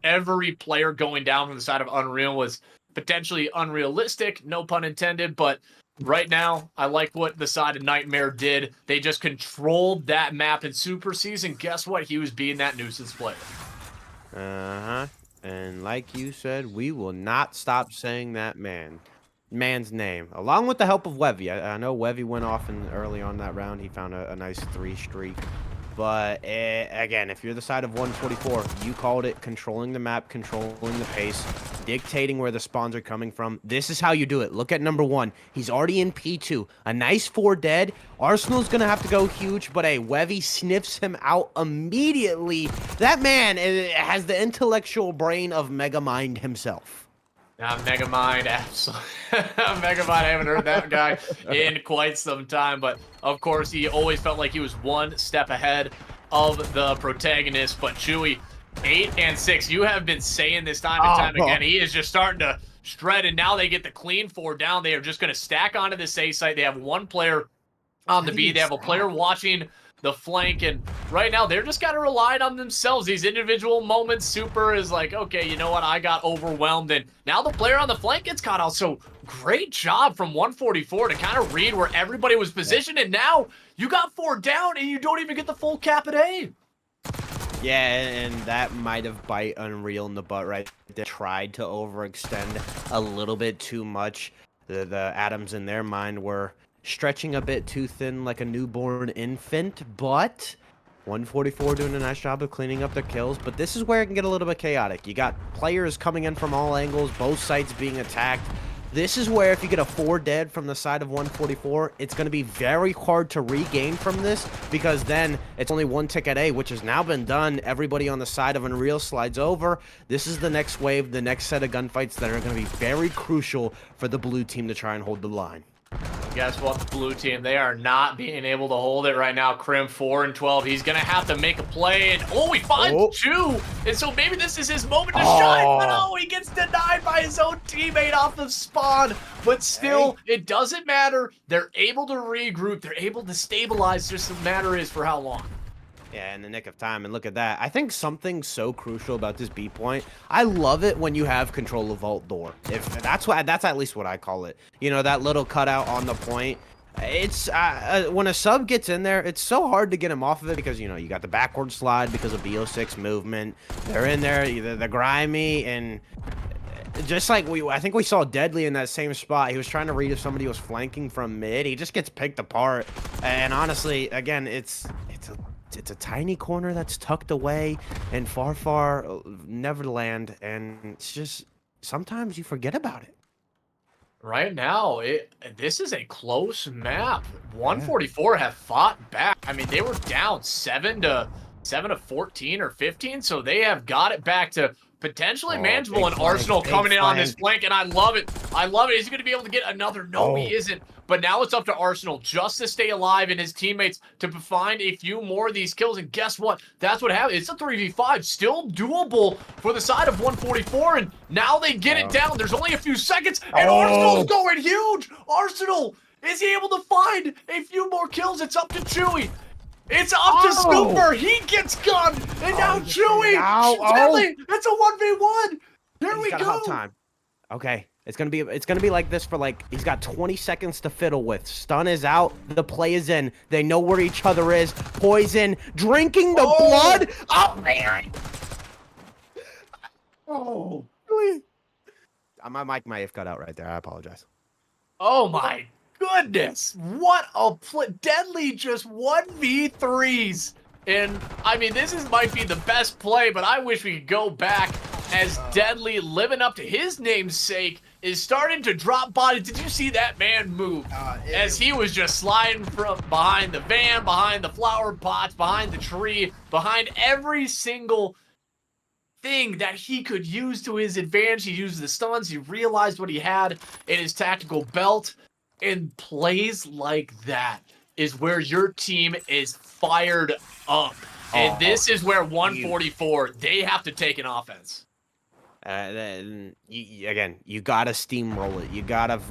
every player going down from the side of Unreal was potentially unrealistic, no pun intended, but right now, I like what the side of Nightmare did. They just controlled that map in Super Season. Guess what? He was being that nuisance player. Uh-huh. And like you said, we will not stop saying that man's name, along with the help of Wevy. I know Wevy went off early on that round. He found a nice 3 streak. But again, if you're the side of 144, you called it, controlling the map, controlling the pace, dictating where the spawns are coming from. This is how you do it. Look at number 1. He's already in P2. A nice 4 dead. Arsenal's going to have to go huge, but hey, Wevy sniffs him out immediately. That man has the intellectual brain of Megamind himself. Megamind, absolutely. Megamind, I haven't heard that guy in quite some time, but of course, he always felt like he was one step ahead of the protagonist. But Chewy, 8 and 6, you have been saying this time and time again. He is just starting to shred, and now they get the clean 4 down. They are just going to stack onto this A site. They have 1 player on the B. They have a player watching the flank, and right now they're just got to rely on themselves. These individual moments, Super is like, okay, you know what, I got overwhelmed, and now the player on the flank gets caught out. So great job from 144 to kind of read where everybody was positioned, and now you got 4 down and you don't even get the full cap at A. Yeah, and that might have bite Unreal in the butt, right? They tried to overextend a little bit too much. The atoms in their mind were stretching a bit too thin like a newborn infant, but 144 doing a nice job of cleaning up their kills. But this is where it can get a little bit chaotic. You got players coming in from all angles, both sides being attacked. This is where if you get a 4 dead from the side of 144, it's going to be very hard to regain from this, because then it's only 1 tick at A, which has now been done. Everybody on the side of Unreal slides over. This is the next wave, the next set of gunfights that are going to be very crucial for the blue team to try and hold the line. Guess what, the blue team, they are not being able to hold it right now. Krim 4 and 12. He's gonna have to make a play, and he finds 2, and so maybe this is his moment to shine. But he gets denied by his own teammate off the spawn. But still, it doesn't matter. They're able to regroup. They're able to stabilize. Just the matter is for how long. Yeah, in the nick of time, and look at that. I think something so crucial about this B point, I love it when you have control of vault door. If that's at least what I call it. You know, that little cutout on the point. It's when a sub gets in there, it's so hard to get him off of it because you got the backward slide because of BO6 movement. They're in there, the grimy, and just like I think we saw Deadly in that same spot. He was trying to read if somebody was flanking from mid. He just gets picked apart. And honestly, again, it's a tiny corner that's tucked away in far Neverland, and it's just sometimes you forget about it. Right now, this is a close map. Yeah. 144 have fought back. I mean, they were down 7 to 14 or 15, so they have got it back to potentially manageable. And Arsenal coming in on this flank, and I love it. I love it. Is he going to be able to get another? No, he isn't. But now it's up to Arsenal just to stay alive and his teammates to find a few more of these kills. And guess what? That's what happened. It's a 3v5, still doable for the side of 144. And now they get it down. There's only a few seconds, and Arsenal's going huge. Arsenal, is he able to find a few more kills? It's up to Chewy. It's up to Scooper. He gets gunned. And now Chewy. Deadly. It's a 1v1. There we go. Time. Okay. It's gonna be like this for he's got 20 seconds to fiddle with. Stun is out, the play is in. They know where each other is. Poison, drinking the blood. Oh man. Oh. My mic might have cut out right there. I apologize. Oh my goodness. What a play. Deadly just 1v3s. And I mean, might be the best play, but I wish we could go back as Deadly, living up to his namesake, is starting to drop bodies. Did you see that man move? As he was just sliding from behind the van, behind the flower pots, behind the tree, behind every single thing that he could use to his advantage. He used the stuns. He realized what he had in his tactical belt. And plays like that is where your team is fired up. And this is where 144, they have to take an offense. Then again, you gotta steamroll it. You gotta,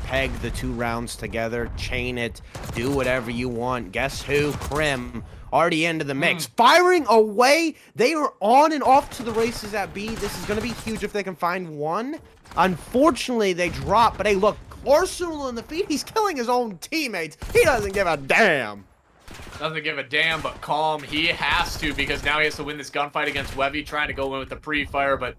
peg the 2 rounds together, chain it, do whatever you want. Guess who? Crim already into the mix, firing away. They are on and off to the races at B. This is gonna be huge if they can find one. Unfortunately, they drop. But hey, look, Arsenal in the feed. He's killing his own teammates. He doesn't give a damn. Doesn't give a damn, but calm. He has to, because now he has to win this gunfight against Webby, trying to go in with the pre-fire, but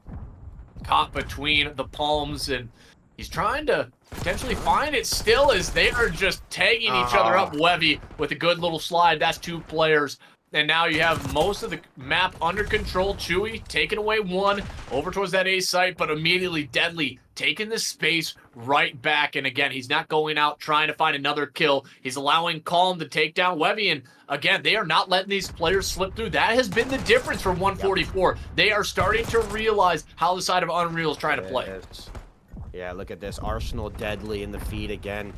caught between the palms, and he's trying to potentially find it still as they are just tagging each other up. Webby with a good little slide. That's 2 players. And now you have most of the map under control. Chewy taking away 1 over towards that A site, but immediately Deadly taking the space right back. And again, he's not going out trying to find another kill. He's allowing Calm to take down Webby. And again, they are not letting these players slip through. That has been the difference for 144. They are starting to realize how the side of Unreal is trying to play. Yeah, look at this. Arsenal Deadly in the feed again.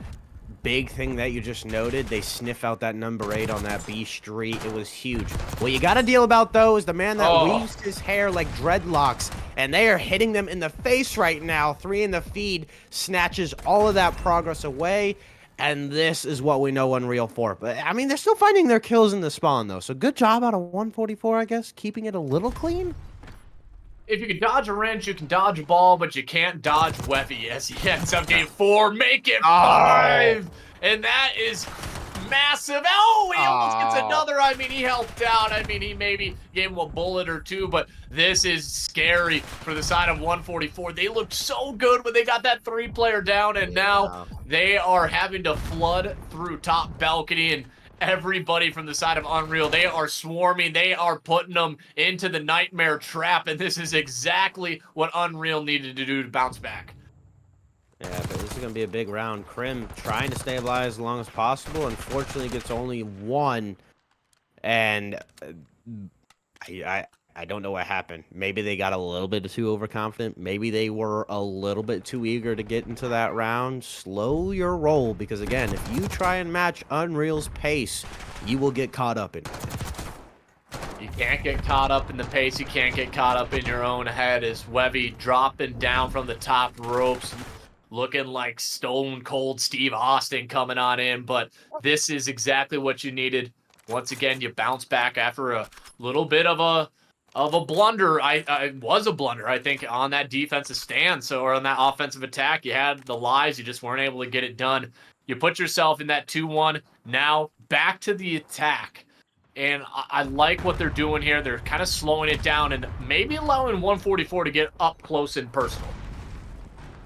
Big thing that you just noted, they sniff out that number 8 on that B street. It was huge. What you got to deal about, though, is the man that weaves his hair like dreadlocks, and they are hitting them in the face right now. 3 in the feed snatches all of that progress away, and this is what we know Unreal for. But, I mean, they're still finding their kills in the spawn, though, so good job out of 144, I guess, keeping it a little clean. If you can dodge a wrench, you can dodge a ball, but you can't dodge Webby as he ends up getting 4, make it 5. And that is massive. Oh, he almost gets another. I mean, he helped out. I mean, he maybe gave him a bullet or 2, but this is scary for the side of 144. They looked so good when they got that 3-player down, and now they are having to flood through top balcony, and everybody from the side of Unreal, they are swarming. They are putting them into the nightmare trap, and this is exactly what Unreal needed to do to bounce back. Yeah, but this is going to be a big round. Crim trying to stay alive as long as possible. Unfortunately, gets only 1, and I don't know what happened. Maybe they got a little bit too overconfident. Maybe they were a little bit too eager to get into that round. Slow your roll, because again, if you try and match Unreal's pace, you will get caught up in it. You can't get caught up in the pace. You can't get caught up in your own head. As Webby dropping down from the top ropes, looking like stone cold Steve Austin coming on in. But this is exactly what you needed. Once again, you bounce back after a little bit of a blunder. I was a blunder, I think, on that defensive stand. So, or on that offensive attack, you had the lives, you just weren't able to get it done. You put yourself in that 2-1. Now back to the attack. And I like what they're doing here. They're kind of slowing it down and maybe allowing 144 to get up close and personal.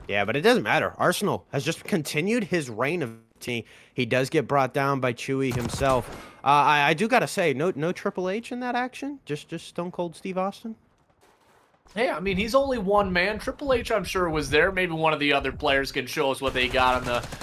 Yeah, but it doesn't matter. Arsenal has just continued his reign of team. He does get brought down by Chewy himself. I do gotta say, no Triple H in that action. Just Stone Cold Steve Austin. Hey, I mean, he's only one man. Triple H, I'm sure, was there. Maybe one of the other players can show us what they got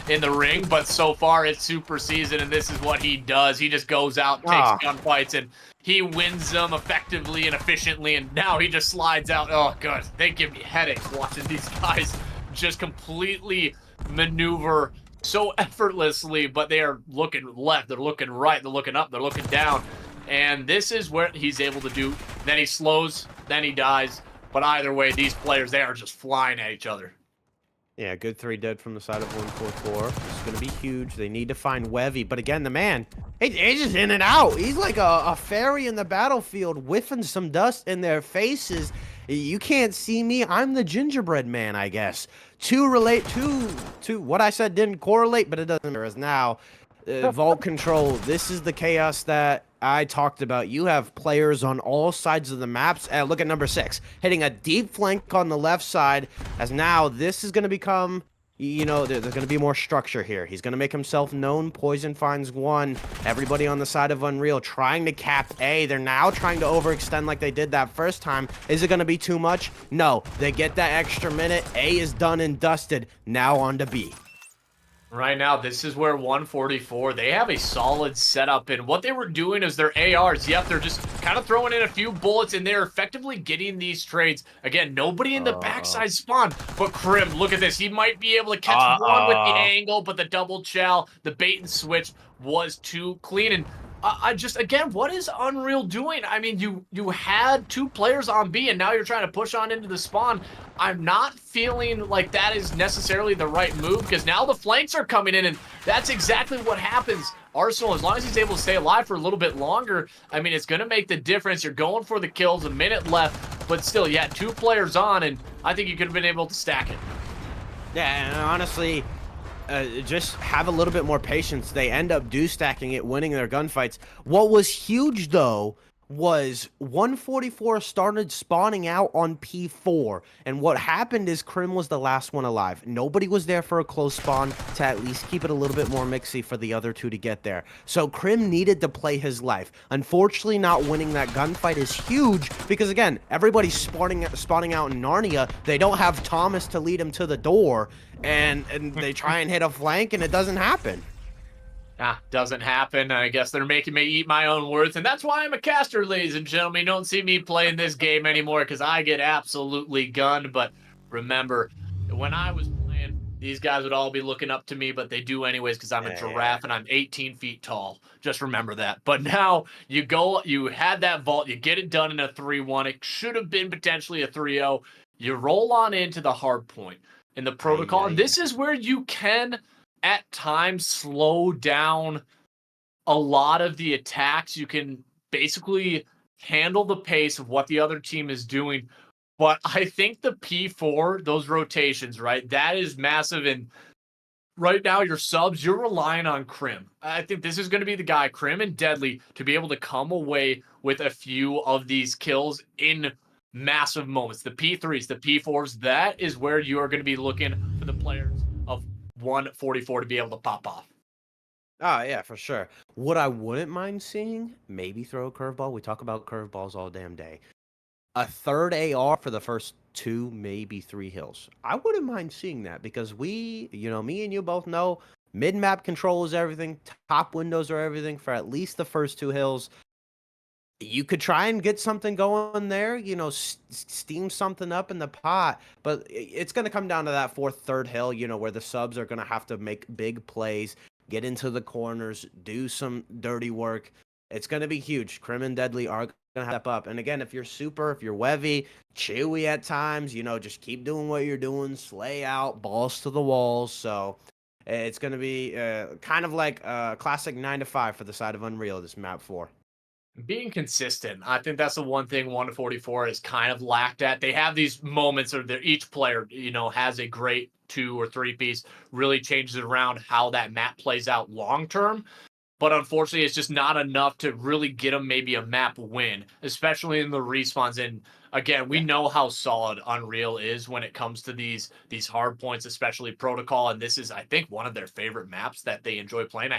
in the ring. But so far, it's super season, and this is what he does. He just goes out, takes gunfights, and he wins them effectively and efficiently. And now he just slides out. Oh, God, they give me headaches watching these guys just completely maneuver so effortlessly. But they are looking left, they're looking right, they're looking up, they're looking down. And this is where he's able to do. Then he slows, then he dies. But either way, these players, they are just flying at each other. Yeah, good 3 dead from the side of 144. This is going to be huge. They need to find Wevy. But again, the man, he's just in and out. He's like a fairy in the battlefield, whiffing some dust in their faces. You can't see me. I'm the gingerbread man, I guess. To what I said didn't correlate, but it doesn't matter. As now, vault control, this is the chaos that I talked about. You have players on all sides of the maps. Look at number 6, hitting a deep flank on the left side, as now this is going to become, you know, there's going to be more structure here. He's going to make himself known. Poison finds 1. Everybody on the side of Unreal trying to cap A. They're now trying to overextend like they did that first time. Is it going to be too much? No. They get that extra minute. A is done and dusted. Now on to B. Right now, this is where 144, they have a solid setup, and what they were doing is their ARs, yep, they're just kind of throwing in a few bullets, and they're effectively getting these trades. Again, nobody in the backside spawn, but Krim, look at this. He might be able to catch one with the angle, but the double chow, the bait and switch was too clean, and I just, again, what is Unreal doing? I mean, you had 2 players on B, and now you're trying to push on into the spawn. I'm not feeling like that is necessarily the right move, because now the flanks are coming in, and that's exactly what happens. Arsenal, as long as he's able to stay alive for a little bit longer, I mean, it's going to make the difference. You're going for the kills, a minute left, but still, you had 2 players on, and I think you could have been able to stack it. Yeah, and honestly, just have a little bit more patience. They end up stacking it, winning their gunfights. What was huge, though, was 144 started spawning out on P4. And what happened is Krim was the last one alive. Nobody was there for a close spawn to at least keep it a little bit more mixy for the other 2 to get there. So Krim needed to play his life. Unfortunately, not winning that gunfight is huge because, again, everybody's spawning out in Narnia. They don't have Thomas to lead him to the door. And they try and hit a flank, and it doesn't happen. Doesn't happen. I guess they're making me eat my own words, and that's why I'm a caster, ladies and gentlemen. You don't see me playing this game anymore because I get absolutely gunned. But remember, when I was playing, these guys would all be looking up to me, but they do anyways because I'm a giraffe and I'm 18 feet tall. Just remember that. But now you had that vault, you get it done in a 3-1. It should have been potentially a 3-0. You roll on into the hard point in the protocol, and this is where you can at times slow down a lot of the attacks. You can basically handle the pace of what the other team is doing. But I think the P4, those rotations, right, that is massive. And right now, your subs, you're relying on Krim. I think this is going to be the guy, Krim and Deadly, to be able to come away with a few of these kills in massive moments. The P3s, the P4s, that is where you are going to be looking for the players of 144 to be able to pop off. Oh, yeah, for sure. What I wouldn't mind seeing, maybe throw a curveball. We talk about curveballs all damn day. A third AR for the first 2, maybe 3 hills. I wouldn't mind seeing that because me and you both know mid-map control is everything. Top windows are everything for at least the first 2 hills. You could try and get something going there, steam something up in the pot, but it's going to come down to that 4th, 3rd hill, where the subs are going to have to make big plays, get into the corners, do some dirty work. It's going to be huge. Krim and Deadly are going to step up. And again, if you're Wevy, Chewy at times, just keep doing what you're doing, slay out, balls to the walls. So it's going to be kind of like a classic 9 to 5 for the side of Unreal, this map 4. Being consistent. I think that's the one thing 144 is kind of lacked at. They have these moments or each player, has a great 2 or 3 piece, really changes it around how that map plays out long term. But unfortunately, it's just not enough to really get them maybe a map win, especially in the respawns. And again, we Yeah. know how solid Unreal is when it comes to these hard points, especially Protocol. And this is, I think, one of their favorite maps that they enjoy playing. I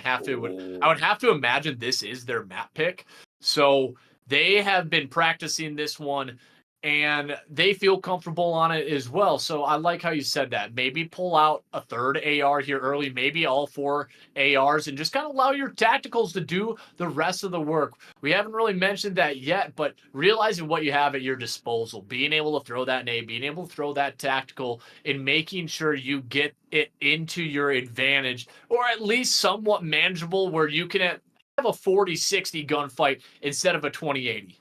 would have to imagine this is their map pick. So they have been practicing this one and they feel comfortable on it as well. So I like how you said that. Maybe pull out a third AR here early, maybe all 4 ARs, and just kind of allow your tacticals to do the rest of the work. We haven't really mentioned that yet, but realizing what you have at your disposal, being able to throw that nade, being able to throw that tactical, and making sure you get it into your advantage, or at least somewhat manageable where you can have a 40-60 gunfight instead of a 20-80.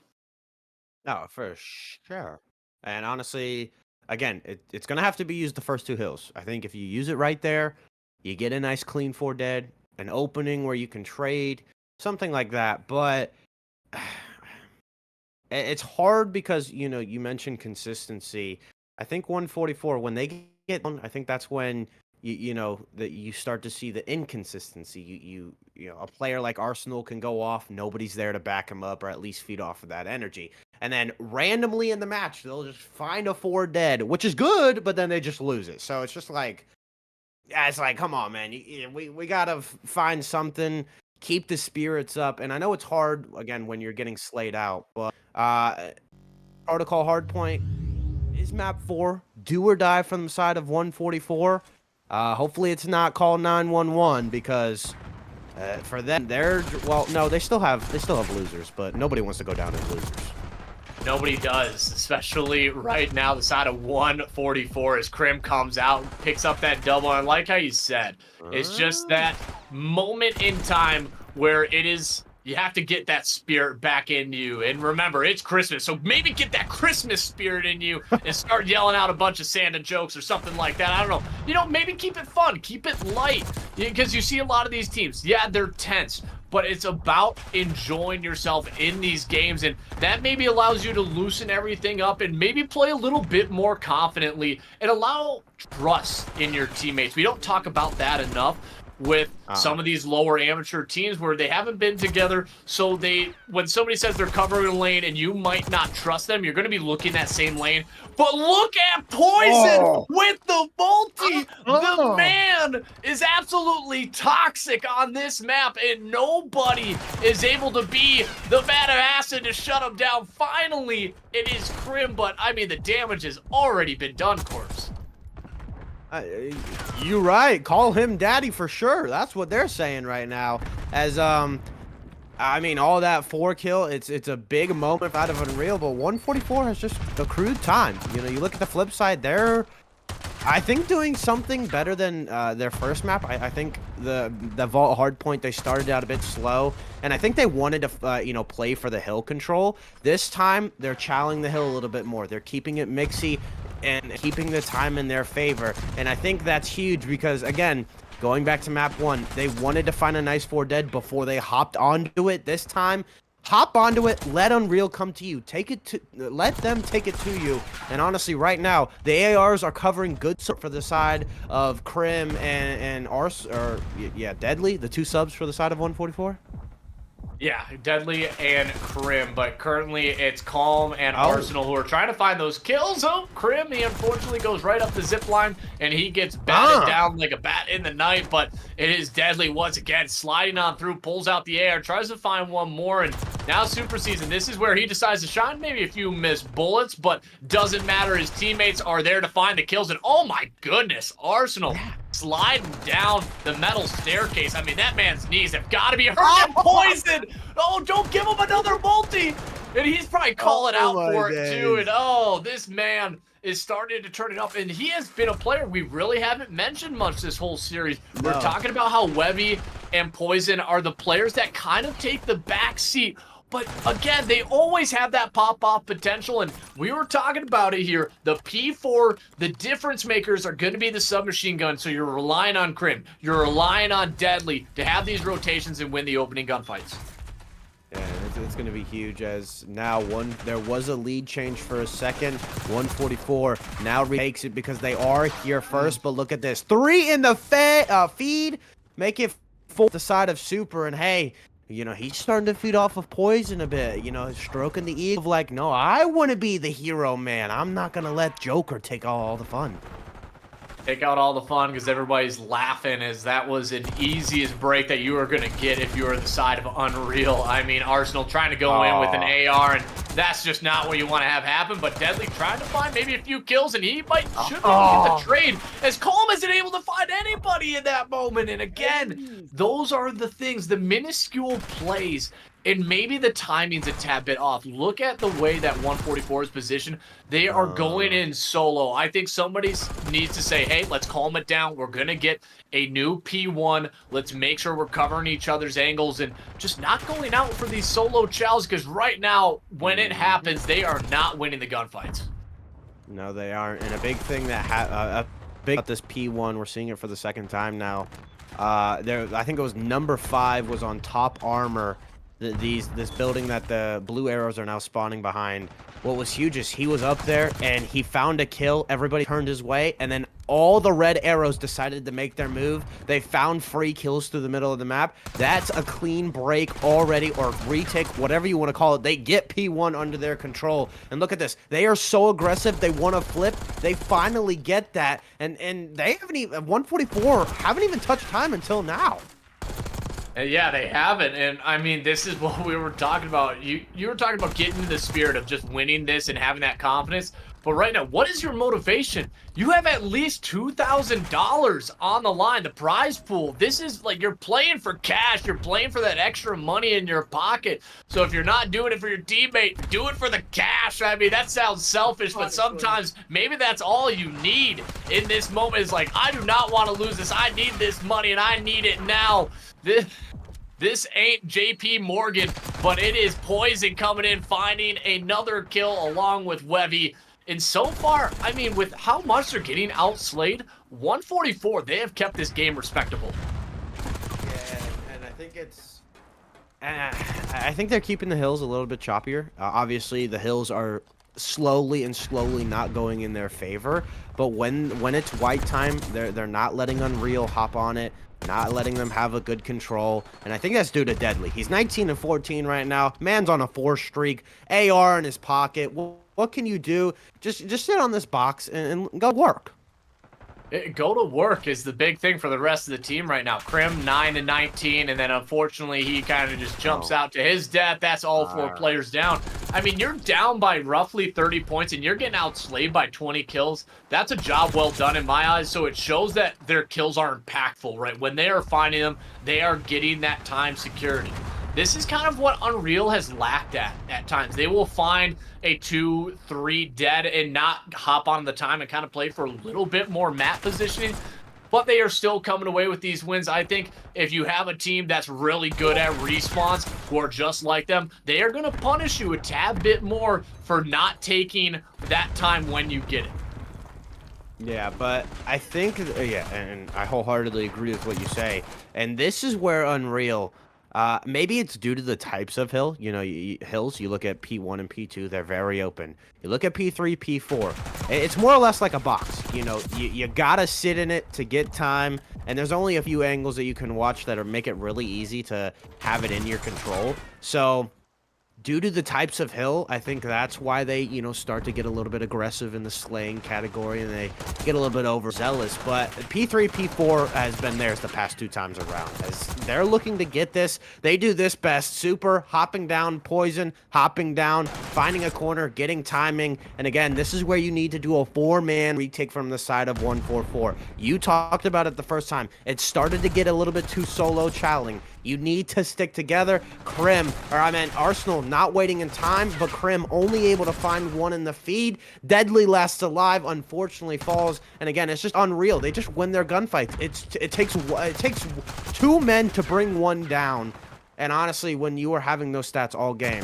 No, for sure. And honestly, again, it's gonna have to be used the first two hills. I think if you use it right there, you get a nice clean 4 dead, an opening where you can trade, something like that. But it's hard because you mentioned consistency. I think 144 when they get on, I think that's when that you start to see the inconsistency. A player like Arsenal can go off, nobody's there to back him up or at least feed off of that energy. And then randomly in the match, they'll just find a 4 dead, which is good, but then they just lose it. So it's just like, yeah, it's like, come on, man. We gotta find something, keep the spirits up. And I know it's hard again when you're getting slayed out, but protocol hardpoint is map 4. Do or die from the side of 144. Hopefully it's not call 911 because for them, no, they still have losers, but nobody wants to go down as losers. Nobody does, especially right now, the side of 144 as Krim comes out and picks up that double. And like how you said, it's just that moment in time where you have to get that spirit back in you. And remember, it's Christmas, so maybe get that Christmas spirit in you and start yelling out a bunch of Santa jokes or something like that. I don't know. Maybe keep it fun, keep it light, because you see a lot of these teams, yeah, they're tense, but it's about enjoying yourself in these games, and that maybe allows you to loosen everything up and maybe play a little bit more confidently and allow trust in your teammates. We don't talk about that enough with some of these lower amateur teams where they haven't been together. So when somebody says they're covering a lane and you might not trust them, you're going to be looking that same lane. But look at Poison with the multi. The man is absolutely toxic on this map, and nobody is able to be the vat of acid to shut him down. Finally, it is Krim, but I mean, the damage has already been done, Corpse. You're right. Call him daddy for sure. That's what they're saying right now. As I mean, all that 4 kill, it's a big moment out of Unreal, but 144 has just accrued time. You look at the flip side, they're, I think, doing something better than their first map. I think the Vault Hardpoint, they started out a bit slow, and I think they wanted to play for the hill control. This time, they're challenging the hill a little bit more. They're keeping it mixy and keeping the time in their favor, and I think that's huge because, again, going back to map 1, they wanted to find a nice 4 dead before they hopped onto it. This time, hop onto it, let Unreal come to you. Let them take it to you. And honestly, right now, the ARs are covering good for the side of Krim and Deadly, the 2 subs for the side of 144. Yeah, Deadly and Krim, but currently it's Calm and Arsenal who are trying to find those kills. Oh, Krim, he unfortunately goes right up the zip line, and he gets batted down like a bat in the night, but it is Deadly once again, sliding on through, pulls out the air, tries to find one more, and now Super Season, this is where he decides to shine. Maybe a few missed bullets, but doesn't matter. His teammates are there to find the kills, and oh my goodness, Arsenal sliding down the metal staircase. I mean, that man's knees have got to be hurt and poisoned. Oh, don't give him another multi. And he's probably calling out for it too. And this man is starting to turn it up. And he has been a player we really haven't mentioned much this whole series. We're talking about how Webby and Poison are the players that kind of take the back seat. But again, they always have that pop-off potential, and we were talking about it here. The P4, the difference makers are going to be the submachine gun, so you're relying on Krim. You're relying on Deadly to have these rotations and win the opening gunfights. Yeah, it's going to be huge as now there was a lead change for a second. 144 now takes it because they are here first. But look at this. 3 in the feed. Make it 4 the side of Super. And hey, you know, he's starting to feed off of Poison a bit. You know, stroking the ego of like, no, I want to be the hero, man. I'm not going to let Joker take all the fun. Take out all the fun because everybody's laughing as that was an easiest break that you were going to get if you were the side of Unreal. I mean, Arsenal trying to go in with an AR, and that's just not what you want to have happen. But Deadly trying to find maybe a few kills, and he should be able to get the trade as Calm isn't able to find anybody in that moment. And again, those are the things, the minuscule plays. And maybe the timing's a tad bit off. Look at the way that 144 is positioned. They are going in solo. I think somebody needs to say, hey, let's calm it down. We're going to get a new P1. Let's make sure we're covering each other's angles and just not going out for these solo chows, because right now, when it happens, they are not winning the gunfights. No, they aren't. And a big thing that about this P1, we're seeing it for the second time now. I think it was number 5 was on top armor. This building that the blue arrows are now spawning behind. What was huge is he was up there and he found a kill. Everybody turned his way, and then all the red arrows decided to make their move. They found free kills through the middle of the map. That's a clean break already, or retake, whatever you want to call it. They get P1 under their control. And look at this. They are so aggressive. They want to flip. They finally get that. And they haven't even, 144 haven't even touched time until now. Yeah, they haven't, and I mean, this is what we were talking about. You were talking about getting into the spirit of just winning this and having that confidence, but right now, what is your motivation? You have at least $2,000 on the line, the prize pool. This is like, you're playing for cash, you're playing for that extra money in your pocket. So if you're not doing it for your teammate, do it for the cash. I mean, that sounds selfish, but sometimes maybe that's all you need in this moment. Is like, I do not want to lose this. I need this money, and I need it now. This ain't JP Morgan, but it is Poison coming in, finding another kill along with Wevy. And so far, I mean, with how much they're getting outslayed, 144, they have kept this game respectable. Yeah, and I think it's... I think they're keeping the hills a little bit choppier. Obviously, the hills are slowly not going in their favor. But when it's white time, they're not letting Unreal hop on it. Not letting them have a good control, and I think that's due to Deadly. He's 19 and 14 right now. Man's on a 4 streak. AR in his pocket. What can you do? Just sit on this box and go work. Go to work is the big thing for the rest of the team right now. Krim 9 and 19, and then unfortunately he kind of just jumps out to his death. That's all 4 players down. I mean, you're down by roughly 30 points, and you're getting outslayed by 20 kills. That's a job well done in my eyes, so it shows that their kills are impactful, right? When they are finding them, they are getting that time security. This is kind of what Unreal has lacked at times. They will find a 2, 3 dead and not hop on the time and kind of play for a little bit more map positioning, but they are still coming away with these wins. I think if you have a team that's really good at respawns who are just like them, they are going to punish you a tad bit more for not taking that time when you get it. Yeah, but I think, yeah, and I wholeheartedly agree with what you say. And this is where Unreal... maybe it's due to the types of hill. You know, hills, you look at P1 and P2, they're very open. You look at P3, P4, it's more or less like a box. You know, you gotta sit in it to get time, and there's only a few angles that you can watch that make it really easy to have it in your control. So, due to the types of hill, I think that's why they, you know, start to get a little bit aggressive in the slaying category, and they get a little bit overzealous. But P3, P4 has been theirs the past 2 times around. As they're looking to get this, they do this best. Super, hopping down, Poison, hopping down, finding a corner, getting timing. And again, this is where you need to do a 4-man retake from the side of 144. You talked about it the first time. It started to get a little bit too solo challenging. You need to stick together. Arsenal not waiting in time, but Krim only able to find one in the feed. Deadly lasts alive, unfortunately falls. And again, it's just Unreal. They just win their gunfights. It takes 2 men to bring one down. And honestly, when you are having those stats all game,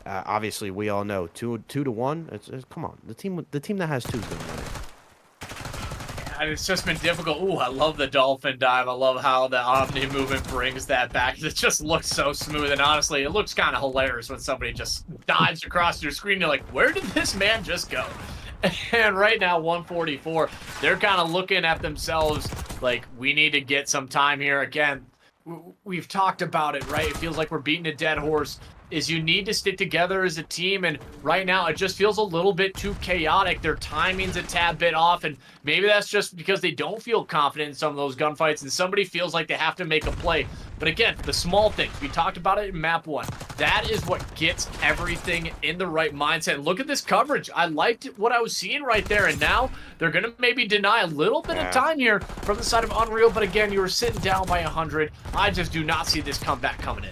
obviously we all know 2 to 1. Come on, the team that has 2 is gonna win it. and it's just been difficult. Ooh, I love the dolphin dive. I love how the Omni movement brings that back. It just looks so smooth, and honestly, it looks kind of hilarious when somebody just dives across your screen. You're like, where did this man just go? And right now, 144, they're kind of looking at themselves like, we need to get some time here. Again, we've talked about it, right? It feels like we're beating a dead horse. Is you need to stick together as a team, and right now it just feels a little bit too chaotic. Their timing's a tad bit off, and maybe that's just because they don't feel confident in some of those gunfights, and somebody feels like they have to make a play. But again, the small things, we talked about it in map 1. That is what gets everything in the right mindset. And look at this coverage. I liked what I was seeing right there, and now they're going to maybe deny a little bit of time here from the side of Unreal, but again, you were sitting down by 100. I just do not see this comeback coming in.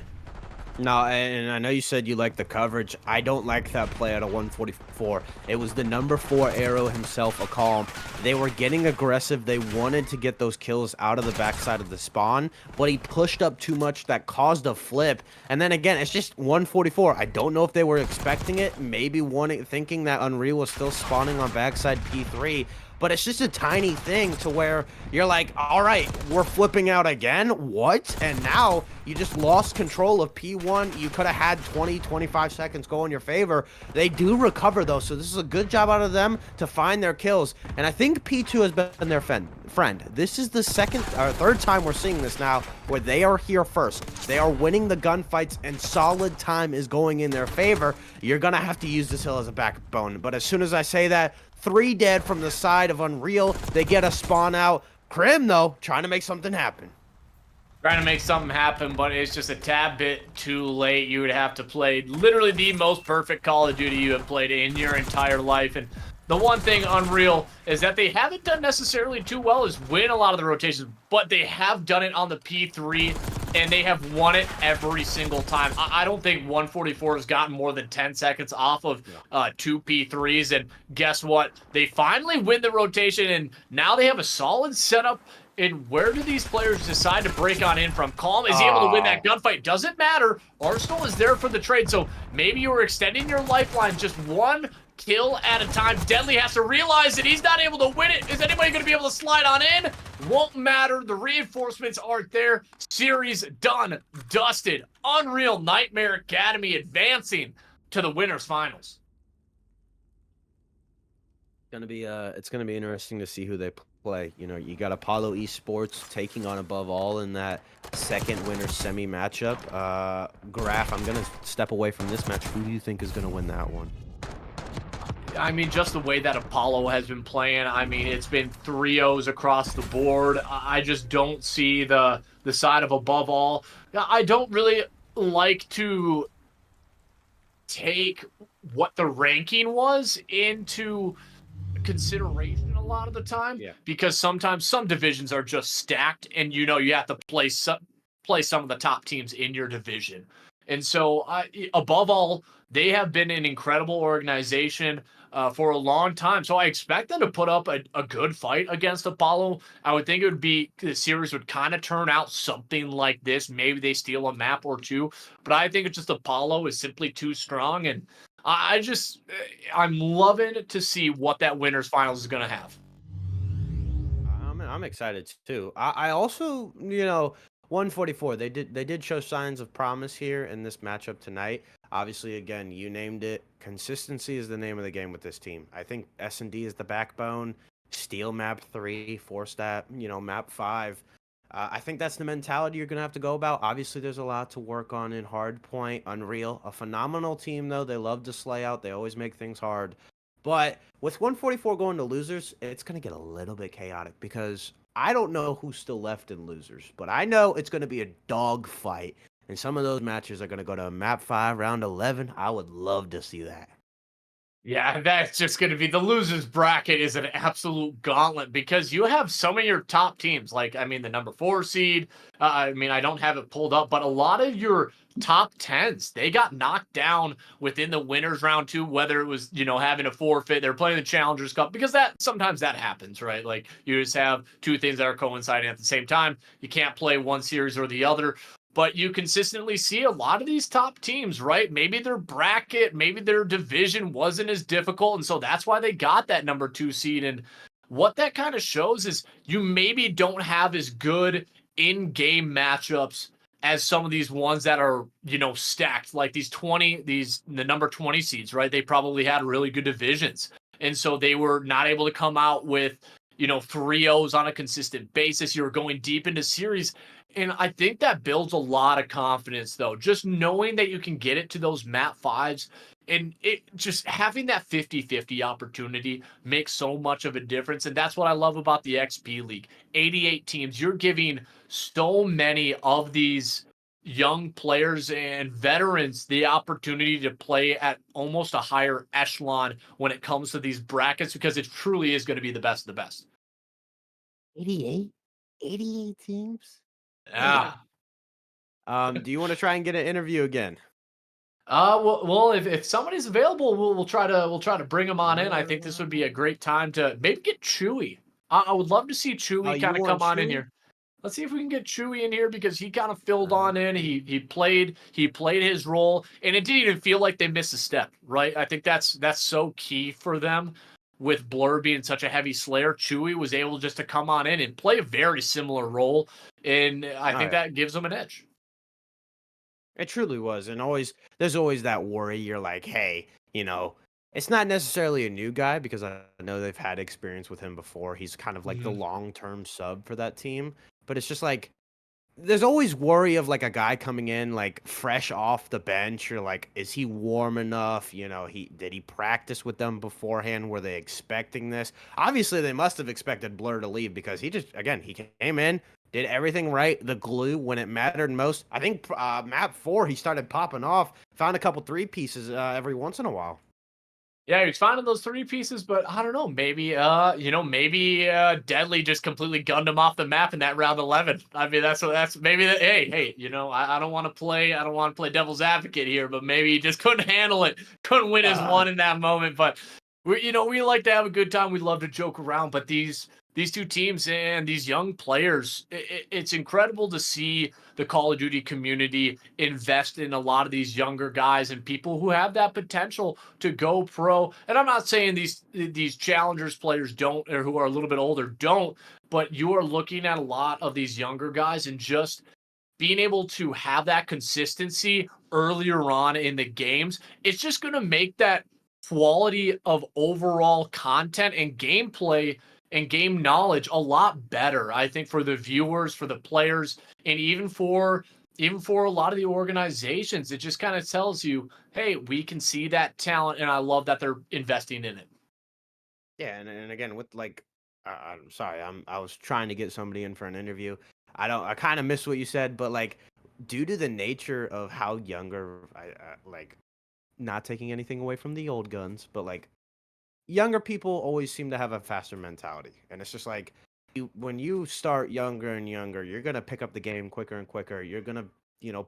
No, and I know you said you like the coverage. I don't like that play out of 144. It was the number 4 arrow himself, a calm. They were getting aggressive. They wanted to get those kills out of the backside of the spawn, but he pushed up too much that caused a flip. And then again, it's just 144. I don't know if they were expecting it, maybe thinking that Unreal was still spawning on backside P3. But it's just a tiny thing to where you're like, all right, we're flipping out again? What? And now you just lost control of P1. You could have had 20, 25 seconds go in your favor. They do recover, though, so this is a good job out of them to find their kills. And I think P2 has been their friend. This is the third time we're seeing this now where they are here first. They are winning the gunfights, and solid time is going in their favor. You're going to have to use this hill as a backbone. But as soon as I say that, 3 dead from the side of Unreal. They get a spawn out. Krim, though, trying to make something happen. Trying to make something happen, but it's just a tad bit too late. You would have to play literally the most perfect Call of Duty you have played in your entire life. And the one thing Unreal is that they haven't done necessarily too well is win a lot of the rotations, but they have done it on the P3, and they have won it every single time. I don't think 144 has gotten more than 10 seconds off of 2 P3s, and guess what? They finally win the rotation, and now they have a solid setup. And where do these players decide to break on in from? Calm, is he able to win that gunfight? Doesn't matter. Arsenal is there for the trade, so maybe you were extending your lifeline just one kill at a time. Deadly has to realize that he's not able to win it. Is anybody going to be able to slide on in? Won't matter. The reinforcements aren't there. Series done, dusted. Unreal Nightmare Academy advancing to the winners finals. It's gonna be interesting to see who they play. You know, you got Apollo Esports taking on Above All in that second winner semi matchup. Graf, I'm gonna step away from this match. Who do you think is gonna win that one? I mean, just the way that Apollo has been playing, I mean, it's been 3-0s across the board. I just don't see the side of Above All. I don't really like to take what the ranking was into consideration a lot of the time, because sometimes some divisions are just stacked, and you know you have to play some of the top teams in your division. And so, Above All, they have been an incredible organization for a long time. So I expect them to put up a good fight against Apollo. I would think it would be, the series would kind of turn out something like this. Maybe they steal a map or two, but I think it's just Apollo is simply too strong. And I'm loving to see what that winners finals is going to have. I'm excited too. I also, you know, 144. They did show signs of promise here in this matchup tonight. Obviously, again, you named it. Consistency is the name of the game with this team. I think S&D is the backbone. Steal map 3, force that, you know, map 5. I think that's the mentality you're going to have to go about. Obviously, there's a lot to work on in Hardpoint. Unreal, a phenomenal team, though. They love to slay out. They always make things hard. But with 144 going to losers, it's going to get a little bit chaotic because I don't know who's still left in losers. But I know it's going to be a dog fight. And some of those matches are going to go to map 5, round 11. I would love to see that. Yeah, that's just going to be, the losers bracket is an absolute gauntlet because you have some of your top teams. Like, I mean, the number 4 seed. I mean, I don't have it pulled up, but a lot of your top 10s, they got knocked down within the winners round 2, whether it was, you know, having a forfeit, they're playing the Challengers Cup, because sometimes that happens, right? Like, you just have two things that are coinciding at the same time. You can't play one series or the other. But you consistently see a lot of these top teams, right? Maybe their bracket, maybe their division wasn't as difficult, and so that's why they got that number 2 seed. And what that kind of shows is you maybe don't have as good in-game matchups as some of these ones that are, stacked, like the number 20 seeds, right? They probably had really good divisions. And so they were not able to come out with, 3-0s on a consistent basis. You were going deep into series. And I think that builds a lot of confidence, though. Just knowing that you can get it to those map fives and it just having that 50-50 opportunity makes so much of a difference. And that's what I love about the XP League. 88 teams. You're giving so many of these young players and veterans the opportunity to play at almost a higher echelon when it comes to these brackets because it truly is going to be the best of the best. 88? 88 teams? Yeah. Damn. Do you want to try and get an interview again? Well, if somebody's available, we'll try to bring them on in. I think this would be a Uh, great time to maybe get Chewy. I would love to see oh, Chewy you kind of want come on in Chewy? here. Let's see if we can get Chewy in here because he kind of filled on in. Okay. He played his role, and it didn't even feel like they missed a step. Right? I think that's so key for them. With Blur being such a heavy slayer, Chewy was able just to come on in and play a very similar role, and I Oh think yeah. that gives them an edge. It truly was, and there's always that worry. You're like, hey, it's not necessarily a new guy because I know they've had experience with him before. He's kind of like the Mhm. long term sub for that team, but it's just like there's always worry of like a guy coming in like fresh off the bench. You're like, is he warm enough? He did he practice with them beforehand? Were they expecting this? Obviously, they must have expected Blur to leave because he came in, did everything right, the glue when it mattered most. I think map 4 he started popping off, found a couple three pieces every once in a while. Yeah, he was finding those three pieces, but I don't know. Maybe Deadly just completely gunned him off the map in that round 11. I mean, that's maybe that. Hey, I don't want to play. I don't want to play devil's advocate here, but maybe he just couldn't handle it. Couldn't win his Uh, one in that moment. But we like to have a good time. We love to joke around. But these two teams and these young players, it's incredible to see the Call of Duty community invest in a lot of these younger guys and people who have that potential to go pro. And I'm not saying these challengers players don't or who are a little bit older don't, but you are looking at a lot of these younger guys and just being able to have that consistency earlier on in the games, it's just going to make that quality of overall content and gameplay and game knowledge a lot better. I think for the viewers, for the players, and even for a lot of the organizations, it just kind of tells you, hey, we can see that talent, and I love that they're investing in it. Yeah, and again with like, I'm sorry, I was trying to get somebody in for an interview. I kind of missed what you said, but like, due to the nature of how younger, I like, not taking anything away from the old guns, but like younger people always seem to have a faster mentality, and it's just like when you start younger and younger, you're gonna pick up the game quicker and quicker. You're gonna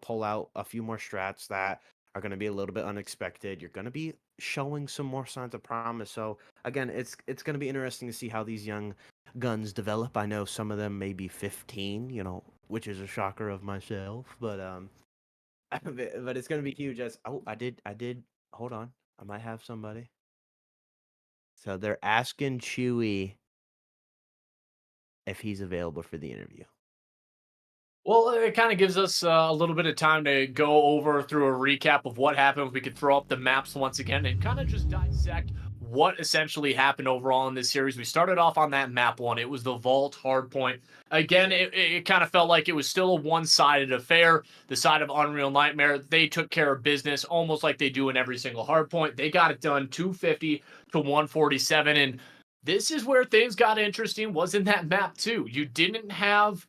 pull out a few more strats that are gonna be a little bit unexpected. You're gonna be showing some more signs of promise. So again, it's gonna be interesting to see how these young guns develop. I know some of them may be 15, which is a shocker of myself, but but it's gonna be huge. As oh, I did. Hold on, I might have somebody. So they're asking Chewy if he's available for the interview. Well, it kind of gives us a little bit of time to go over through a recap of what happened. We could throw up the maps once again and kind of just dissect what essentially happened overall in this series. We started off on that map one. It was the Vault Hardpoint. Again, Yeah. it kind of felt like it was still a one-sided affair. The side of Unreal Nightmare, they took care of business almost like they do in every single Hardpoint. They got it done 250 to 147. And this is where things got interesting, was in that map too. You didn't have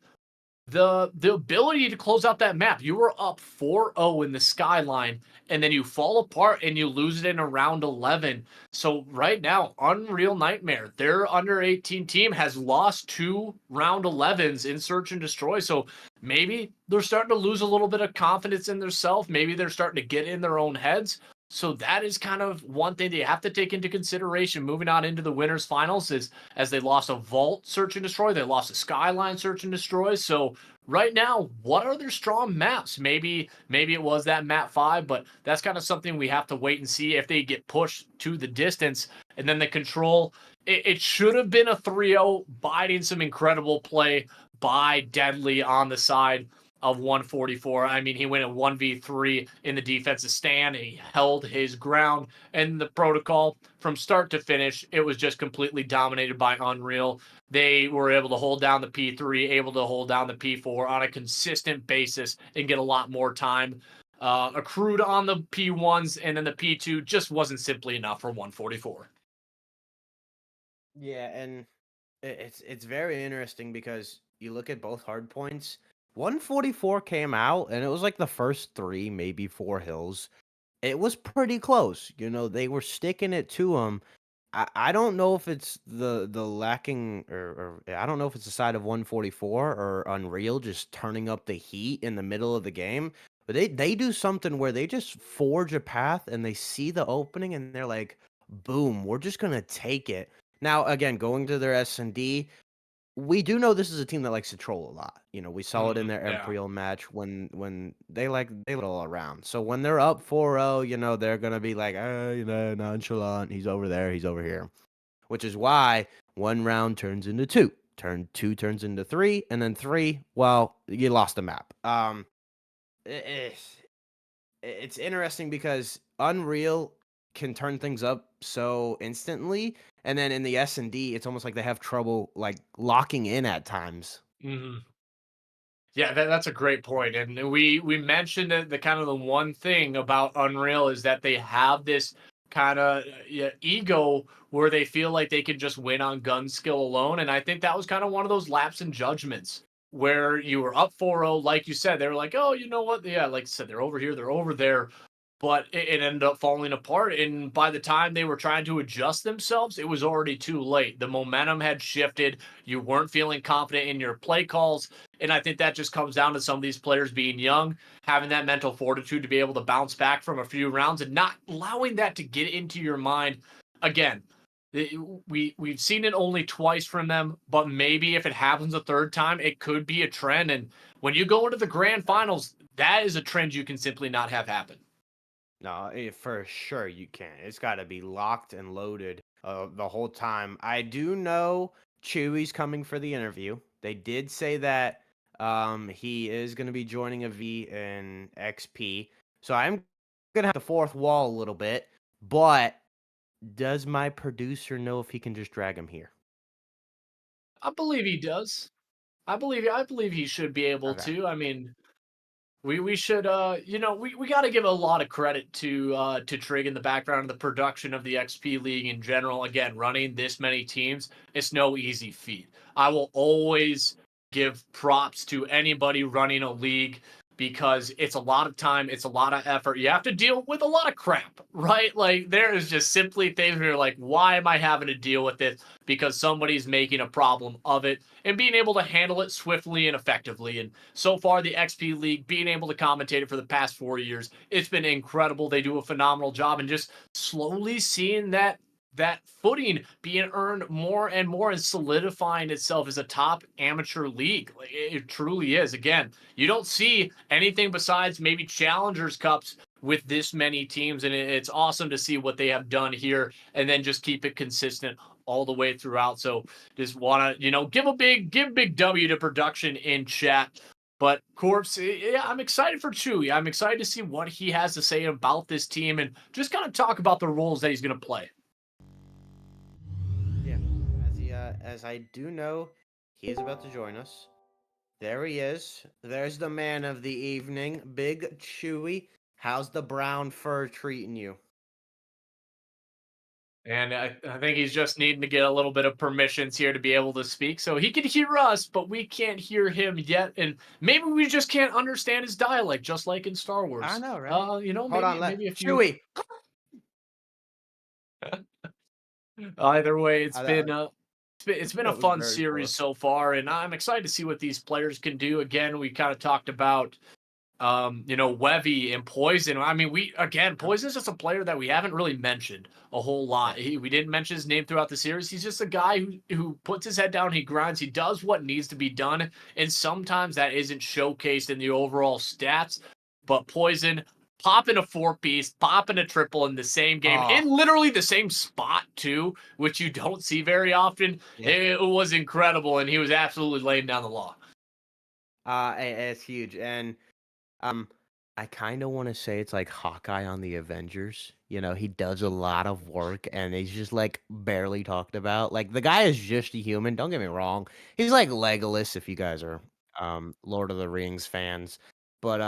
the ability to close out that map. You were up 4-0 in the skyline, and then you fall apart and you lose it in a round 11. So right now, Unreal Nightmare, their under 18 team has lost 2 round 11s in Search and Destroy. So maybe they're starting to lose a little bit of confidence in themselves. Maybe they're starting to get in their own heads. So that is kind of one thing that you have to take into consideration moving on into the winners finals is as they lost a vault search and destroy, they lost a skyline search and destroy. So right now, what are their strong maps? Maybe it was that map 5, but that's kind of something we have to wait and see if they get pushed to the distance. And then the control, it should have been a 3-0, biding some incredible play by Deadly on the side of 144. I mean, he went at 1v3 in the defensive stand. And he held his ground. And the protocol from start to finish, it was just completely dominated by Unreal. They were able to hold down the P3, able to hold down the P4 on a consistent basis and get a lot more time accrued on the P1s. And then the P2 just wasn't simply enough for 144. Yeah, and it's very interesting because you look at both hard points. 144 came out, and it was like the first three, maybe four hills. It was pretty close. They were sticking it to him. I don't know if it's the lacking or I don't know if it's the side of 144 or Unreal just turning up the heat in the middle of the game. But they do something where they just forge a path and they see the opening and they're like, boom, we're just gonna take it. Now, again, going to their S&D, we do know this is a team that likes to troll a lot. We saw it in their Yeah. Imperial match when they all around. So when they're up 4-0, they're gonna be like, nonchalant. He's over there, he's over here. Which is why one round turns into two. Two turns into three, and then three, well, you lost the map. It, it's interesting because Unreal can turn things up so instantly, and then in the S&D, it's almost like they have trouble like locking in at times. Mhm. Yeah, that's a great point. And we mentioned that the kind of the one thing about Unreal is that they have this kind of ego where they feel like they can just win on gun skill alone. And I think that was kind of one of those laps in judgments where you were up 4-0, like you said, they were like, oh, you know what? Yeah, like I said, they're over here, they're over there. But it ended up falling apart. And by the time they were trying to adjust themselves, it was already too late. The momentum had shifted. You weren't feeling confident in your play calls. And I think that just comes down to some of these players being young, having that mental fortitude to be able to bounce back from a few rounds and not allowing that to get into your mind. Again, we've seen it only twice from them, but maybe if it happens a third time, it could be a trend. And when you go into the grand finals, that is a trend you can simply not have happen. No, for sure you can. It's got to be locked and loaded the whole time. I do know Chewy's coming for the interview. They did say that he is going to be joining a V in XP. So I'm going to have the fourth wall a little bit. But does my producer know if he can just drag him here? I believe he does. I believe he should be able Okay. to. I mean, we should we got to give a lot of credit to Trig in the background and the production of the XP League in general. Again, running this many teams, it's no easy feat. I will always give props to anybody running a league because it's a lot of time, it's a lot of effort. You have to deal with a lot of crap, right? Like there is just simply things where you're like, why am I having to deal with this? Because somebody's making a problem of it and being able to handle it swiftly and effectively. And so far, the XP League, being able to commentate it for the past 4 years, it's been incredible. They do a phenomenal job, and just slowly seeing that footing being earned more and more and solidifying itself as a top amateur league. Like, it truly is. Again, you don't see anything besides maybe Challengers Cups with this many teams, and it's awesome to see what they have done here, and then just keep it consistent all the way throughout. So just want to give big W to production in chat. But Corpse, yeah, I'm excited for Chewy. I'm excited to see what he has to say about this team and just kind of talk about the roles that he's going to play. Yeah. As I do know, he is about to join us. There he is. There's the man of the evening, Big Chewy. How's the brown fur treating you? And I think he's just needing to get a little bit of permissions here to be able to speak. So he can hear us, but we can't hear him yet. And maybe we just can't understand his dialect, just like in Star I Wars. know, right? Hold on, Maybe a few. Chewy. Either way, That it's been a that was fun very series poor. so far, and I'm excited to see what these players can do. Again, we kind of talked about Wevy and Poison. I mean, Yep. Poison is just a player that we haven't really mentioned a whole lot. Yeah. We didn't mention his name throughout the series. He's just a guy who puts his head down, he grinds, he does what needs to be done, and sometimes that isn't showcased in the overall stats. But Poison, popping a four-piece, popping a triple in the same game, Oh, in literally the same spot too, which you don't see very often. yeah. It was incredible, and he was absolutely laying down the law. It's huge, and um, I kind of want to say it's like Hawkeye on the Avengers. You know, he does a lot of work, and he's just like barely talked about. Like the guy is just a human. Don't get me wrong. He's like Legolas if you guys are Lord of the Rings fans, but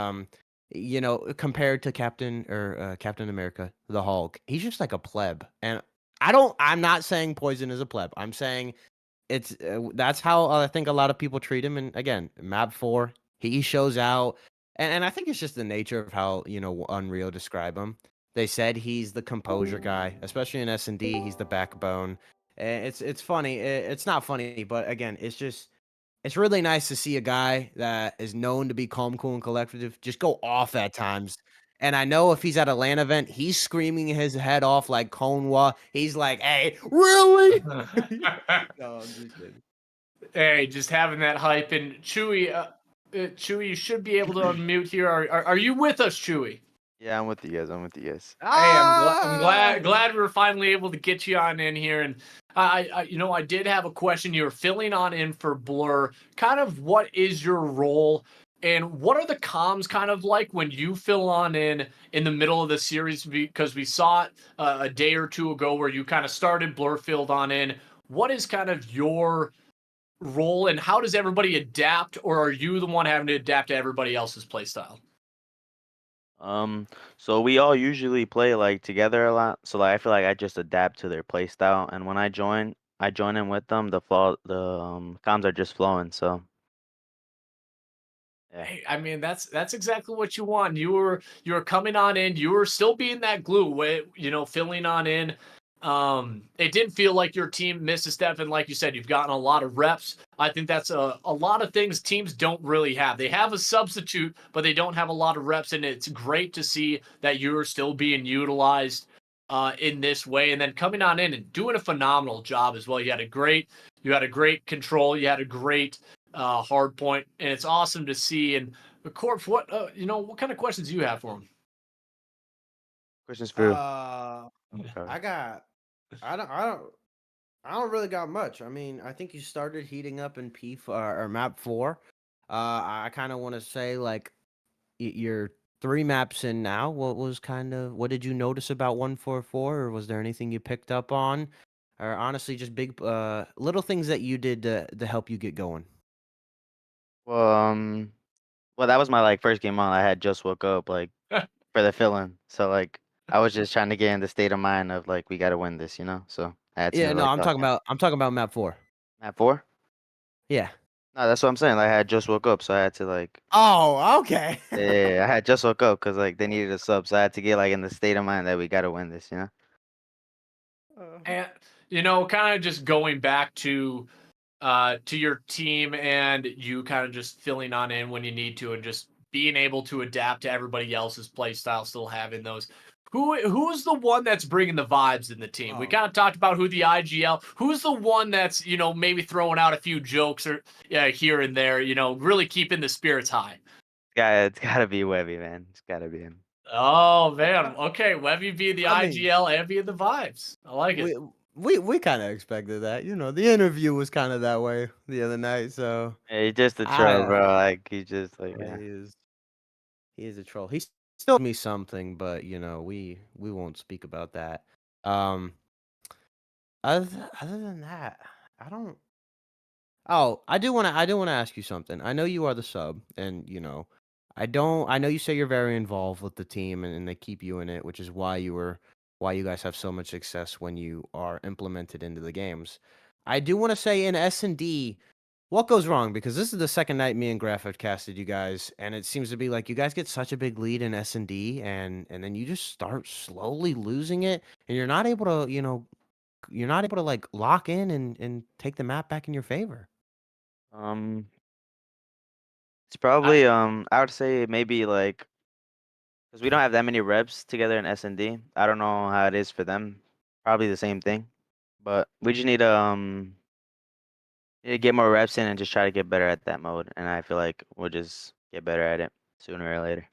you know, compared to Captain America, the Hulk, he's just like a pleb. And I'm not saying Poison is a pleb. I'm saying that's how I think a lot of people treat him. And again, Map 4, he shows out, and I think it's just the nature of how Unreal describe him. They said he's the composure guy, especially in S&D. He's the backbone. It's funny. It's not funny, but again, it's really nice to see a guy that is known to be calm, cool, and collective just go off at times. And I know if he's at a LAN event, he's screaming his head off like Conwa. He's like, "Hey, really?" No, I'm just kidding. Hey, just having that hype. And Chewy, you should be able to unmute here. Are you with us, Chewy? Yeah, I'm with you guys. I'm with you guys. Hey, I'm Ah! glad we were finally able to get you on in here. And I did have a question. You're filling on in for Blur. Kind of what is your role, and what are the comms kind of like when you fill on in the middle of the series? Because we saw it a day or two ago where you kind of started Blur filled on in. What is kind of your role, and how does everybody adapt, or are you the one having to adapt to everybody else's playstyle? Um, so we all usually play like together a lot. So like I feel like I just adapt to their play style, and when I join in with them. The comms are just flowing. So yeah. Hey, I mean that's exactly what you want. You were coming on in. You were still being that glue, filling on in. It didn't feel like your team missed a step, and like you said, you've gotten a lot of reps. I think that's a lot of things teams don't really have. They have a substitute, but they don't have a lot of reps, and it's great to see that you're still being utilized in this way, and then coming on in and doing a phenomenal job as well. You had a great control. You had a great hard point, and it's awesome to see. And Corpse, what kind of questions do you have for him? Questions for you. Uh, Sorry. I got. I don't. I don't. I don't really got much. I mean, I think you started heating up in or map 4. I kind of want to say like you're 3 maps in now. What did you notice about 144, or was there anything you picked up on, or honestly just big little things that you did to help you get going? Well, well, that was my like first game on. I had just woke up like for the fill-in. So like I was just trying to get in the state of mind of like we got to win this, you know. So I had to Yeah, no, like lock in. I'm talking about map 4. Map 4? Yeah. No, that's what I'm saying. Like, I had just woke up, so I had to like Oh, okay. yeah, I had just woke up because like they needed a sub, so I had to get like in the state of mind that we gotta win this, you know? And kind of just going back to your team, and you kind of just filling on in when you need to, and just being able to adapt to everybody else's play style, still having those. Who's the one that's bringing the vibes in the team? We Oh, kind of talked about who the IGL. Who's the one that's maybe throwing out a few jokes or here and there. Really keeping the spirits high. It's gotta be Webby, man. It's gotta be him. Oh man, uh, okay. Webby be the I mean, IGL and be the vibes. I like it. we we kind of expected that. You know, the interview was kind of that way the other night, so Yeah, he's just a troll, I bro. Like he just like he yeah. is he is a troll. He still me something, but we won't speak about that. Um, other than that, I don't. Oh, I do wanna ask you something. I know you are the sub, and I know you say you're very involved with the team, and they keep you in it, which is why you guys have so much success when you are implemented into the games. I do want to say in S&D, what goes wrong? Because this is the second night me and Graph have casted you guys, and it seems to be like you guys get such a big lead in S&D, and then you just start slowly losing it, and you're not able to like lock in and take the map back in your favor. Um, it's I, probably I would say maybe like because we don't have that many reps together in S&D. I don't know how it is for them. Probably the same thing, but we just need to get more reps in and just try to get better at that mode. And I feel like we'll just get better at it sooner or later.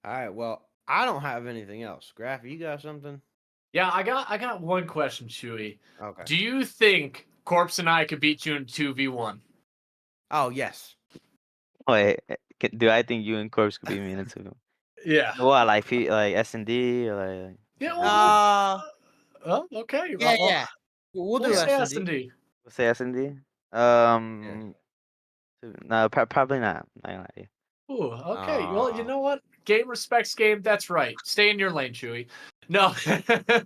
All right. Well, I don't have anything else. Graph, you got something? Yeah, I got one question, Chewy. Okay. Do you think Corpse and I could beat you in 2v1? Oh yes. Wait, do I think you and Corpse could beat me in a 2? Yeah. What, like like S&D or like Yeah. something like that? Oh, okay. Yeah, Well, yeah. We'll we'll do Yeah, say S&D. S&D. we'll say S&D. Yeah. No, probably not. Not gonna lie to you. Ooh, okay. Well, you Aw. know what? Game respects game. That's right. Stay in your lane, Chewy. No,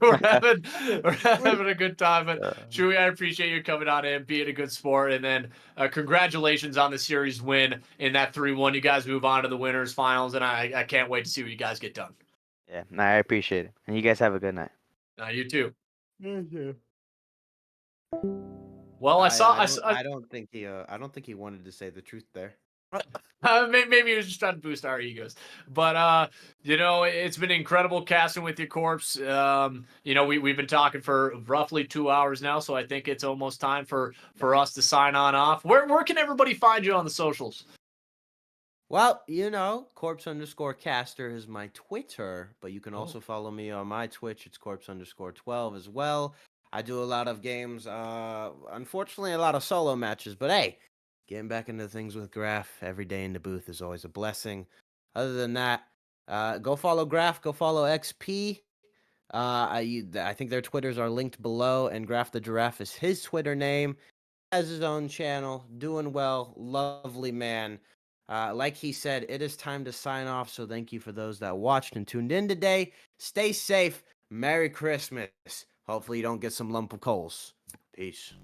we're having a good time. But Uh, Chewy, I appreciate you coming on in, being a good sport, and then congratulations on the series win in that 3-1. You guys move on to the winners finals, and I can't wait to see what you guys get done. yeah, no, I appreciate it. And you guys have a good night. You too. Mhm. Well, I don't think he wanted to say the truth there. Maybe he was just trying to boost our egos, but it's been incredible casting with your corpse. We've been talking for roughly 2 hours now, so I think it's almost time for us to sign on off. Where can everybody find you on the socials? Well, corpse_caster is my Twitter, but you can Oh. also follow me on my Twitch. It's corpse_12 as well. I do a lot of games, unfortunately, a lot of solo matches, but hey, getting back into things with Graph every day in the booth is always a blessing. Other than that, go follow Graph, go follow XP. I think their Twitters are linked below, and Graph the Giraffe is his Twitter name. Has his own channel, doing well, lovely man. Like he said, it is time to sign off. So thank you for those that watched and tuned in today. Stay safe. Merry Christmas. Hopefully you don't get some lump of coals. Peace.